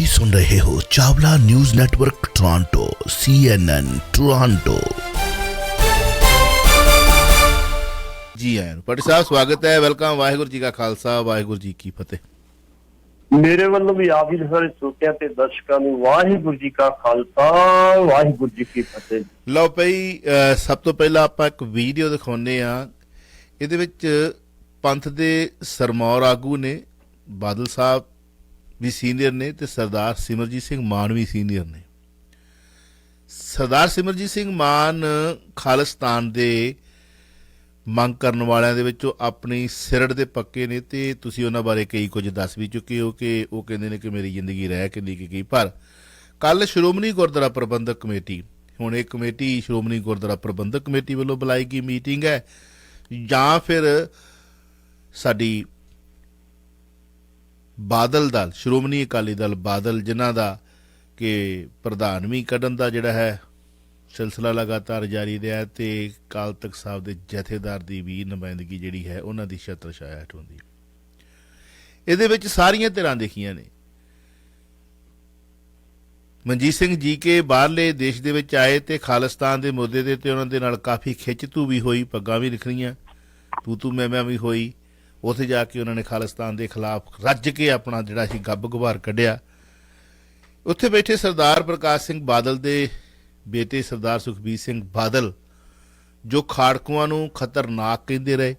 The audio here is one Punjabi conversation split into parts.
ਤੁਸੀਂ ਸੁਣ ਰਹੇ ਹੋ Chawla news network Toronto CNN Toronto. ਜੀ ਆਇਆਂ ਨੂੰ ਪਟਿ ਸਾਹਿਬ, ਸਵਾਗਤ ਹੈ, ਵੈਲਕਮ। ਵਾਹਿਗੁਰੂ ਜੀ ਕਾ ਖਾਲਸਾ, ਵਾਹਿਗੁਰੂ ਜੀ ਕੀ ਫਤਿਹ। ਮੇਰੇ ਵੱਲੋਂ ਵੀ ਆਪ ਹੀ ਸਾਰੇ ਸਰੋਤਿਆਂ ਤੇ ਦਰਸ਼ਕਾਂ ਨੂੰ ਵਾਹਿਗੁਰੂ ਜੀ ਕਾ ਖਾਲਸਾ, ਵਾਹਿਗੁਰੂ ਜੀ ਕੀ ਫਤਿਹ। ਲਓ ਭਈ, ਸਭ ਤੋਂ ਪਹਿਲਾਂ ਆਪਾਂ ਇੱਕ ਵੀਡੀਓ ਦਿਖਾਉਂਦੇ ਆ। ਇਹਦੇ ਵਿੱਚ ਪੰਥ ਦੇ ਸਰਮੌਰ ਆਗੂ ਨੇ, ਬਾਦਲ ਸਾਹਿਬ ਵੀ ਸੀਨੀਅਰ ਨੇ ਤੇ ਸਰਦਾਰ ਸਿਮਰਜੀਤ ਸਿੰਘ ਮਾਨ ਵੀ ਸੀਨੀਅਰ ਨੇ। ਸਰਦਾਰ ਸਿਮਰਜੀਤ ਸਿੰਘ ਮਾਨ ਖਾਲਿਸਤਾਨ ਦੇ ਮੰਗ ਕਰਨ ਵਾਲਿਆਂ ਦੇ ਵਿੱਚੋਂ ਆਪਣੀ ਸਿਰੜ ਦੇ ਪੱਕੇ ਨੇ ਤੇ ਤੁਸੀਂ ਉਹਨਾਂ ਬਾਰੇ ਕਈ ਕੁਝ ਦੱਸ ਵੀ ਚੁੱਕੇ ਹੋ ਕਿ ਉਹ ਕਹਿੰਦੇ ਨੇ ਕਿ ਮੇਰੀ ਜ਼ਿੰਦਗੀ ਰਹਿ ਕੇ ਲਿਖੀ ਗਈ। ਪਰ ਕੱਲ ਸ਼੍ਰੋਮਣੀ ਗੁਰਦੁਆਰਾ ਪ੍ਰਬੰਧਕ ਕਮੇਟੀ, ਹੁਣ ਇਹ ਕਮੇਟੀ ਸ਼੍ਰੋਮਣੀ ਗੁਰਦੁਆਰਾ ਪ੍ਰਬੰਧਕ ਕਮੇਟੀ ਵੱਲੋਂ ਬੁਲਾਈ ਗਈ ਮੀਟਿੰਗ ਹੈ ਜਾਂ ਫਿਰ ਸਾਡੀ ਬਾਦਲ ਦਲ, ਸ਼੍ਰੋਮਣੀ ਅਕਾਲੀ ਦਲ ਬਾਦਲ, ਜਿਨ੍ਹਾਂ ਦਾ ਕਿ ਪ੍ਰਧਾਨ ਵੀ ਕੱਢਣ ਦਾ ਜਿਹੜਾ ਹੈ ਸਿਲਸਿਲਾ ਲਗਾਤਾਰ ਜਾਰੀ ਰਿਹਾ ਤੇ ਅਕਾਲ ਤਖ਼ਤ ਸਾਹਿਬ ਦੇ ਜਥੇਦਾਰ ਦੀ ਵੀ ਨੁਮਾਇੰਦਗੀ ਜਿਹੜੀ ਹੈ ਉਹਨਾਂ ਦੀ ਛਤਰ ਛਾਇਆ ਹੇਠ ਹੁੰਦੀ। ਇਹਦੇ ਵਿੱਚ ਸਾਰੀਆਂ ਧਿਰਾਂ ਦੇਖੀਆਂ ਨੇ। ਮਨਜੀਤ ਸਿੰਘ ਜੀ ਕੇ ਬਾਹਰਲੇ ਦੇਸ਼ ਦੇ ਵਿੱਚ ਆਏ ਤੇ ਖਾਲਿਸਤਾਨ ਦੇ ਮੁੱਦੇ ਦੇ ਤੇ ਉਹਨਾਂ ਦੇ ਨਾਲ ਕਾਫੀ ਖਿੱਚ-ਧੂ ਵੀ ਹੋਈ, ਪੱਗਾਂ ਵੀ ਨਿਕਲੀਆਂ, ਤੂ ਮੈਂ ਵੀ ਹੋਈ। ਉੱਥੇ ਜਾ ਕੇ ਉਹਨਾਂ ਨੇ ਖਾਲਿਸਤਾਨ ਦੇ ਖਿਲਾਫ ਰੱਜ ਕੇ ਆਪਣਾ ਜਿਹੜਾ ਸੀ ਗੱਬ ਗੁਬਾਰ ਕੱਢਿਆ। ਉੱਥੇ ਬੈਠੇ ਸਰਦਾਰ ਪ੍ਰਕਾਸ਼ ਸਿੰਘ ਬਾਦਲ ਦੇ ਬੇਟੇ ਸਰਦਾਰ ਸੁਖਬੀਰ ਸਿੰਘ ਬਾਦਲ, ਜੋ ਖਾੜਕੂਆਂ ਨੂੰ ਖਤਰਨਾਕ ਕਹਿੰਦੇ ਰਹੇ,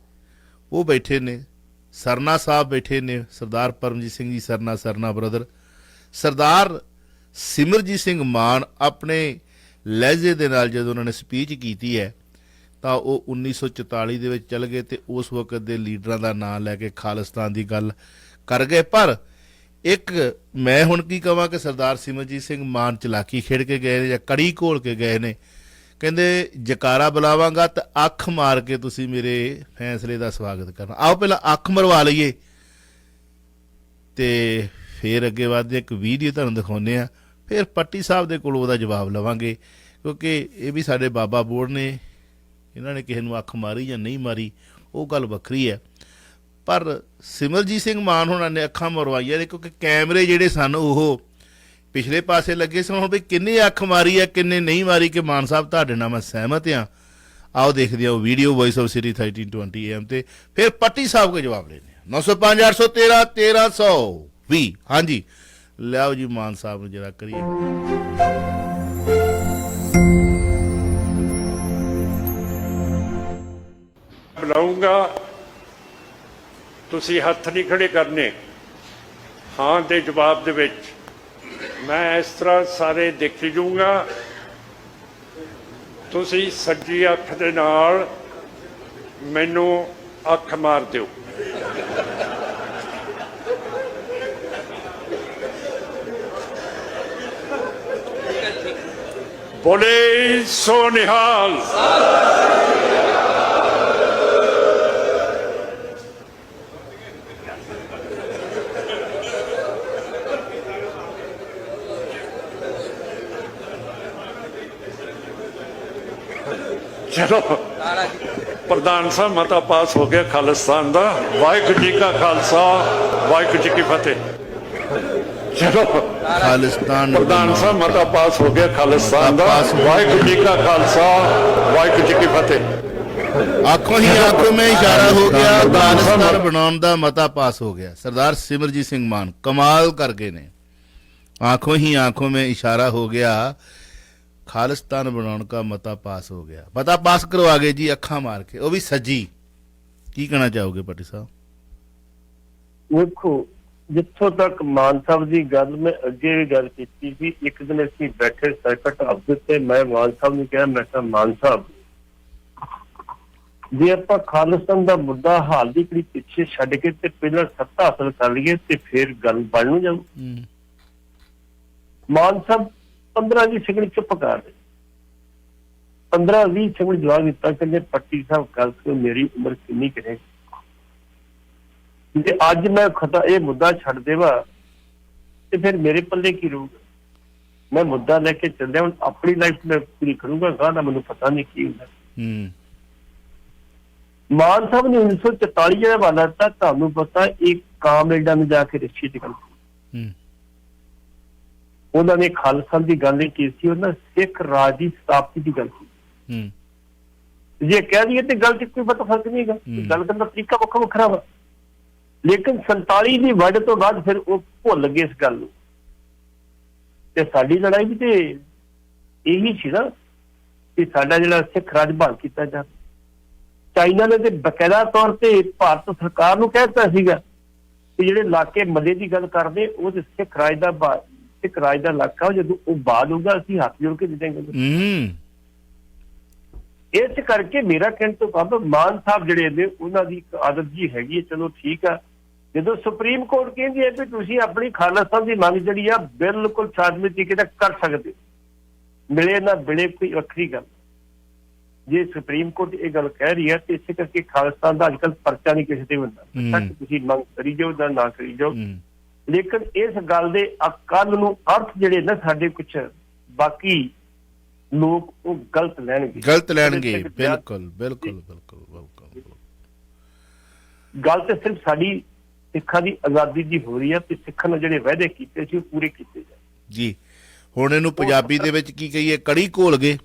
ਉਹ ਬੈਠੇ ਨੇ। ਸਰਨਾ ਸਾਹਿਬ ਬੈਠੇ ਨੇ, ਸਰਦਾਰ ਪਰਮਜੀਤ ਸਿੰਘ ਜੀ ਸਰਨਾ ਬ੍ਰਦਰ। ਸਰਦਾਰ ਸਿਮਰਜੀਤ ਸਿੰਘ ਮਾਨ ਆਪਣੇ ਲਹਿਜੇ ਦੇ ਨਾਲ ਜਦੋਂ ਉਹਨਾਂ ਨੇ ਸਪੀਚ ਕੀਤੀ ਹੈ ਤਾਂ ਉਹ 1944 ਦੇ ਵਿੱਚ ਚਲ ਗਏ ਤੇ ਉਸ ਵਕਤ ਦੇ ਲੀਡਰਾਂ ਦਾ ਨਾਂ ਲੈ ਕੇ ਖਾਲਿਸਤਾਨ ਦੀ ਗੱਲ ਕਰ ਗਏ। ਪਰ ਇੱਕ ਮੈਂ ਹੁਣ ਕੀ ਕਹਾਂ ਕਿ ਸਰਦਾਰ ਸਿਮਰਜੀਤ ਸਿੰਘ ਮਾਨ ਚਲਾਕੀ ਖੇਡ ਕੇ ਗਏ ਨੇ ਜਾਂ ਕੜੀ ਘੋਲ ਕੇ ਗਏ ਨੇ। ਕਹਿੰਦੇ ਜਕਾਰਾ ਬੁਲਾਵਾਂਗਾ ਤਾਂ ਅੱਖ ਮਾਰ ਕੇ ਤੁਸੀਂ ਮੇਰੇ ਫੈਸਲੇ ਦਾ ਸਵਾਗਤ ਕਰਨਾ। ਆਓ ਪਹਿਲਾਂ ਅੱਖ ਮਰਵਾ ਲਈਏ ਤੇ ਫਿਰ ਅੱਗੇ ਵੱਧਦੇ। ਇੱਕ ਵੀਡੀਓ ਤੁਹਾਨੂੰ ਦਿਖਾਉਂਦੇ ਆ, ਫਿਰ ਪੱਟੀ ਸਾਹਿਬ ਦੇ ਕੋਲ ਉਹਦਾ ਜਵਾਬ ਲਵਾਂਗੇ, ਕਿਉਂਕਿ ਇਹ ਵੀ ਸਾਡੇ ਬਾਬਾ ਬੋੜ ਨੇ। ਇਹਨਾਂ ਨੇ ਕਿਸੇ ਨੂੰ ਅੱਖ ਮਾਰੀ ਜਾਂ ਨਹੀਂ ਮਾਰੀ ਉਹ ਗੱਲ ਵੱਖਰੀ ਹੈ, ਪਰ ਸਿਮਰਜੀਤ ਸਿੰਘ ਮਾਨ ਹੋਣਾ ਨੇ ਅੱਖਾਂ ਮਰਵਾਈਆਂ ਨੇ, ਕਿਉਂਕਿ ਕੈਮਰੇ ਜਿਹੜੇ ਸਨ ਉਹ ਪਿਛਲੇ ਪਾਸੇ ਲੱਗੇ ਸਨ। ਹੁਣ ਵੀ ਕਿੰਨੇ ਅੱਖ ਮਾਰੀ ਆ ਕਿੰਨੇ ਨਹੀਂ ਮਾਰੀ ਕਿ ਮਾਨ ਸਾਹਿਬ ਤੁਹਾਡੇ ਨਾਲ ਮੈਂ ਸਹਿਮਤ ਹਾਂ। ਆਓ ਦੇਖਦੇ ਹਾਂ ਉਹ video, voice of city 1320 AM ਤੇ ਫਿਰ ਪੱਟੀ ਸਾਹਿਬ ਕੋ ਜਵਾਬ ਲੈਣੇ। 905 813 1320। ਹਾਂਜੀ ਲਿਆਓ ਜੀ, ਮਾਨ ਸਾਹਿਬ ਨੂੰ ਜਰਾ ਕਰੀਏ। ਬੁਲਾਊਂਗਾ, ਤੁਸੀਂ ਹੱਥ ਨਹੀਂ ਖੜੇ ਕਰਨੇ। ਹਾਂ ਦੇ ਜਵਾਬ ਦੇ ਵਿੱਚ ਮੈਂ ਇਸ ਤਰ੍ਹਾਂ ਸਾਰੇ ਦੇਖ ਜੂੰਗਾ। ਤੁਸੀਂ ਸੱਜੀ ਅੱਖ ਦੇ ਨਾਲ ਮੈਨੂੰ ਅੱਖ ਮਾਰ ਦਿਓ। ਬੋਲੇ ਸੋ ਨਿਹਾਲ। ਚਲੋ ਪ੍ਰਧਾਨ ਸਾਹਿਬ, ਮਤਾ ਪਾਸ ਹੋ ਗਿਆ ਖਾਲਿਸਤਾਨ ਦਾ। ਵਾਹਿਗੁਰੂ ਜੀ ਕਾ ਖਾਲਸਾ, ਵਾਹਿਗੁਰੂ ਜੀ ਕੀ ਫਤਿਹ। ਚਲੋ ਖਾਲਿਸਤਾਨ ਪ੍ਰਧਾਨ ਸਾਹਿਬ, ਮਤਾ ਪਾਸ ਹੋ ਗਿਆ ਖਾਲਿਸਤਾਨ ਦਾ। ਵਾਹਿਗੁਰੂ ਜੀ ਕਾ ਖਾਲਸਾ, ਵਾਹਿਗੁਰੂ ਜੀ ਕੀ ਫਤਿਹ। ਆਖੋ ਹੀ ਆਖੋ ਮੈਂ ਇਸ਼ਾਰਾ ਹੋ ਗਿਆ, ਖਾਲਿਸਤਾਨ ਬਣਾਉਣ ਦਾ ਮਤਾ ਪਾਸ ਹੋ ਗਿਆ। ਸਰਦਾਰ ਸਿਮਰਜੀਤ ਸਿੰਘ ਮਾਨ ਕਮਾਲ ਕਰ ਗਏ ਨੇ। ਆਖੋ ਹੀ ਆਖੋ में इशारा हो गया, खालिस्तान बनाने का मता पास हो गया। मता पास करवा गए जी अखा मार के, वो भी सजी। की कहना चाहोगे पट्टी साहब? देखो, जिथों तक मान साहब की गल मैं अगे भी गल की थी। एक दिन असीं बैठे सर्कट हाउस ते, मैं मान साहब ने कहा, मैं कहा मान साहब जे आपां खालिस्तान का मुद्दा हाल दी कड़ी पिछे छड्ड के ते पहला सत्ता हासिल कर लईए ते फिर गल बन नूं जाऊ। मान साहब 15-20 सैकंड चुप कर रहे, 15-20 सैकंड जवाब दिता। कहते पट्टी साहब गल करो, मेरी उम्र किन्नी करेगी जे अज मैं खता ये मुद्दा छड्ड देवा ते फिर मेरे पल्ले की रहूगा। मैं मुद्दा लेके चल रहा हूं, अपनी लाइफ में पूरी करूंगा, गाह दा मैनूं पता नहीं की हुंदा। मान साहब ने 1944 का हवाला दिता। तुहानूं पता एक कामरेडां में जाके रिश्ते च गल ਉਹਨਾਂ ਨੇ ਖਾਲਸਾ ਦੀ ਗੱਲ ਨਹੀਂ ਕੀਤੀ, ਉਹਨਾਂ ਸਿੱਖ ਰਾਜ ਦੀ ਸਥਾਪਤੀ ਦੀ ਗੱਲ ਕੀਤੀ। ਜੇ ਕਹਿ ਦਈਏ ਤੇ ਗੱਲ 'ਚ ਕੋਈ ਪਤਾ ਫਰਕ ਨਹੀਂ ਹੈਗਾ, ਗੱਲ ਕਰਨ ਦਾ ਤਰੀਕਾ ਵੱਖਰਾ ਵੱਖਰਾ ਵਾ। ਲੇਕਿਨ 47 ਦੀ ਵੰਡ ਤੋਂ ਬਾਅਦ ਫਿਰ ਉਹ ਭੁੱਲ ਗਏ ਇਸ ਗੱਲ ਨੂੰ। ਤੇ ਸਾਡੀ ਲੜਾਈ ਵੀ ਤੇ ਇਹੀ ਸੀ ਨਾ ਕਿ ਸਾਡਾ ਜਿਹੜਾ ਸਿੱਖ ਰਾਜ ਬਹਾਲ ਕੀਤਾ ਜਾਵੇ। ਚਾਈਨਾ ਨੇ ਤੇ ਬਕਾਇਦਾ ਤੌਰ ਤੇ ਭਾਰਤ ਸਰਕਾਰ ਨੂੰ ਕਹਿ ਦਿੱਤਾ ਸੀਗਾ ਕਿ ਜਿਹੜੇ ਇਲਾਕੇ ਮੱਲੇ ਦੀ ਗੱਲ ਕਰਦੇ ਉਹ ਤੇ ਸਿੱਖ ਰਾਜ ਦਾ ਇਲਾਕਾ, ਜਦੋਂ ਉਹ ਬਾਦ ਹੋਊਗਾ ਅਸੀਂ ਹੱਥ ਜੋੜ ਕੇ ਦੇ ਦੇਵਾਂਗੇ। ਇਸ ਕਰਕੇ ਮੇਰਾ ਕਹਿਣ ਤੋਂ ਬਾਅਦ ਮਾਨ ਸਾਹਿਬ ਜਿਹੜੇ ਨੇ ਉਹਨਾਂ ਦੀ ਇੱਕ ਆਦਤ ਜੀ ਹੈਗੀ ਹੈ, ਚਲੋ ਠੀਕ ਆ, ਜਦੋਂ ਸੁਪਰੀਮ ਕੋਰਟ ਕਹਿੰਦੀ ਹੈ ਕਿ ਤੁਸੀਂ ਆਪਣੀ ਖਾਲਿਸਤਾਨ ਦੀ ਮੰਗ ਜਿਹੜੀ ਆ ਬਿਲਕੁਲ ਸ਼ਾਂਤਮਈ ਤਰੀਕੇ ਨਾਲ ਕਰ ਸਕਦੇ, ਮਿਲੇ ਨਾ ਮਿਲੇ ਕੋਈ ਵੱਖਰੀ ਗੱਲ। ਜੇ ਸੁਪਰੀਮ ਕੋਰਟ ਇਹ ਗੱਲ ਕਹਿ ਰਹੀ ਹੈ ਤੇ ਇਸੇ ਕਰਕੇ ਖਾਲਿਸਤਾਨ ਦਾ ਅੱਜ ਕੱਲ੍ਹ ਪਰਚਾ ਨਹੀਂ ਕਿਸੇ ਤੇ ਹੁੰਦਾ, ਤੁਸੀਂ ਮੰਗ ਕਰੀ ਜਾਓ ਜਾਂ ਨਾ ਕਰੀ ਜਾਓ। ਲੇਕਿਨ ਇਸ ਗੱਲ ਦੇ ਕੱਲ ਨੂੰ ਅਰਥ ਜਿਹੜੇ ਨਾ ਸਾਡੇ ਕੁਛ ਬਾਕੀ ਲੋਕ ਉਹ ਗਲਤ ਲੈਣਗੇ। ਬਿਲਕੁਲ ਬਿਲਕੁਲ ਬਿਲਕੁਲ। ਗੱਲ ਤੇ ਸਿਰਫ ਸਾਡੀ ਸਿੱਖਾਂ ਦੀ ਆਜ਼ਾਦੀ ਦੀ ਹੋ ਰਹੀ ਹੈ ਤੇ ਸਿੱਖਾਂ ਨੇ ਜਿਹੜੇ ਵਾਅਦੇ ਕੀਤੇ ਸੀ ਉਹ ਪੂਰੇ ਕੀਤੇ ਜਾਣ ਜੀ। ਹੁਣ ਇਹਨੂੰ ਪੰਜਾਬੀ ਦੇ ਵਿੱਚ ਕੀ ਕਹੀਏ, ਕੜੀ ਘੋਲ ਗਏ।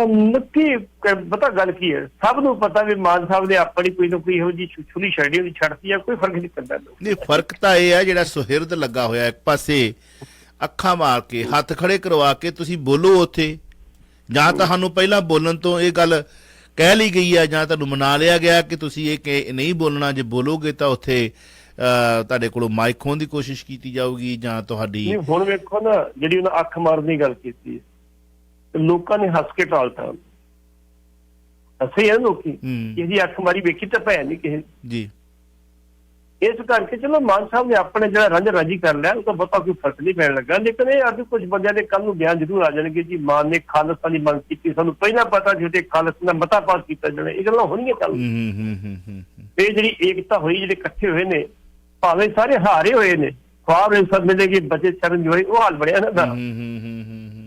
ਨੱਕੀ ਪਤਾ ਗੱਲ ਕੀ ਹੈ, ਸਭ ਨੂੰ ਪਤਾ ਵੀ ਮਾਨ ਸਾਹਿਬ ਨੇ ਆਪਣੀ ਕੋਈ ਨਾ ਕੋਈ ਇਹੋ ਜਿਹੀ ਛੁੱਲੀ ਛੜੀ ਉਹਦੀ ਛੱਡਤੀ ਆ, ਕੋਈ ਫਰਕ ਨਹੀਂ ਪੈਂਦਾ। ਨਹੀਂ, ਫਰਕ ਤਾਂ ਇਹ ਆ ਜਿਹੜਾ ਸੁਹਿਰਦ ਲੱਗਾ ਹੋਇਆ ਇੱਕ ਪਾਸੇ ਅੱਖਾਂ ਮਾਰ ਕੇ ਹੱਥ ਖੜੇ ਕਰਵਾ ਕੇ ਤੁਸੀਂ ਬੋਲੋ ਉੱਥੇ, ਜਾਂ ਤਾਂ ਸਾਨੂੰ ਪਹਿਲਾਂ ਬੋਲਣ ਤੋਂ ਇਹ ਗੱਲ ਕਹਿ ਲਈ ਗਈ ਆ ਜਾਂ ਤੁਹਾਨੂੰ ਮਨਾ ਲਿਆ ਗਿਆ ਕਿ ਤੁਸੀਂ ਇਹ ਨਹੀਂ ਬੋਲਣਾ, ਜੇ ਬੋਲੋਗੇ ਤਾਂ ਉੱਥੇ ਤੁਹਾਡੇ ਕੋਲੋਂ ਮਾਈਕ ਖੋਹਣ ਦੀ ਕੋਸ਼ਿਸ਼ ਕੀਤੀ ਜਾਊਗੀ ਜਾਂ ਤੁਹਾਡੀ। ਹੁਣ ਵੇਖੋ ਨਾ, ਜਿਹੜੀ ਉਹਨਾਂ ਅੱਖ ਮਾਰਨ ਦੀ ਗੱਲ ਕੀਤੀ ਲੋਕਾਂ ਨੇ ਹੱਸ ਕੇ ਟਾਲਤਾ, ਹੱਸੇ ਆ ਲੋਕੀ, ਇਹਦੀ ਅੱਖ ਮਾਰੀ ਵੇਖੀ ਤਾਂ ਭੈਣ ਨਹੀਂ ਕਿਸੇ ਜੀ। ਇਸ ਕਰਕੇ ਚਲੋ ਮਾਨ ਸਾਹਿਬ ਨੇ ਆਪਣੇ ਜਿਹੜਾ ਰੰਜ ਰਾਜੀ ਕਰ ਲਿਆ, ਉਹ ਤਾਂ ਬਹੁਤਾ ਕੋਈ ਫਰਕ ਨਹੀਂ ਪੈਣ ਲੱਗਾ। ਲੇਕਿਨ ਇਹ ਅੱਜ ਕੁਝ ਬੰਦਿਆਂ ਦੇ ਕੱਲ ਨੂੰ ਬਿਆਨ ਜ਼ਰੂਰ ਆ ਜਾਣਗੇ ਜੀ ਮਾਨ ਨੇ ਖਾਲਿਸਤਾਨ ਦੀ ਮੰਗ ਕੀਤੀ, ਸਾਨੂੰ ਪਹਿਲਾਂ ਪਤਾ ਸੀ ਤੇ ਖਾਲਿਸਤਾਨ ਦਾ ਮਤਾ ਪਾਸ ਕੀਤਾ ਜਾਣਾ, ਇਹ ਗੱਲਾਂ ਹੋਣਗੀਆਂ ਕੱਲ। ਇਹ ਜਿਹੜੀ ਏਕਤਾ ਹੋਈ, ਜਿਹੜੇ ਇਕੱਠੇ ਹੋਏ ਨੇ, ਭਾਵੇਂ ਸਾਰੇ ਹਾਰੇ ਹੋਏ ਨੇ, ਖੁਆਬ ਇਹ ਸਭ ਮਿਲੇਗੀ ਬੱਚੇ ਚਰਨ ਜੋ ਹੋਏ, ਉਹ ਹਾਲ ਬਣਿਆ ਨਾ ਦਾ।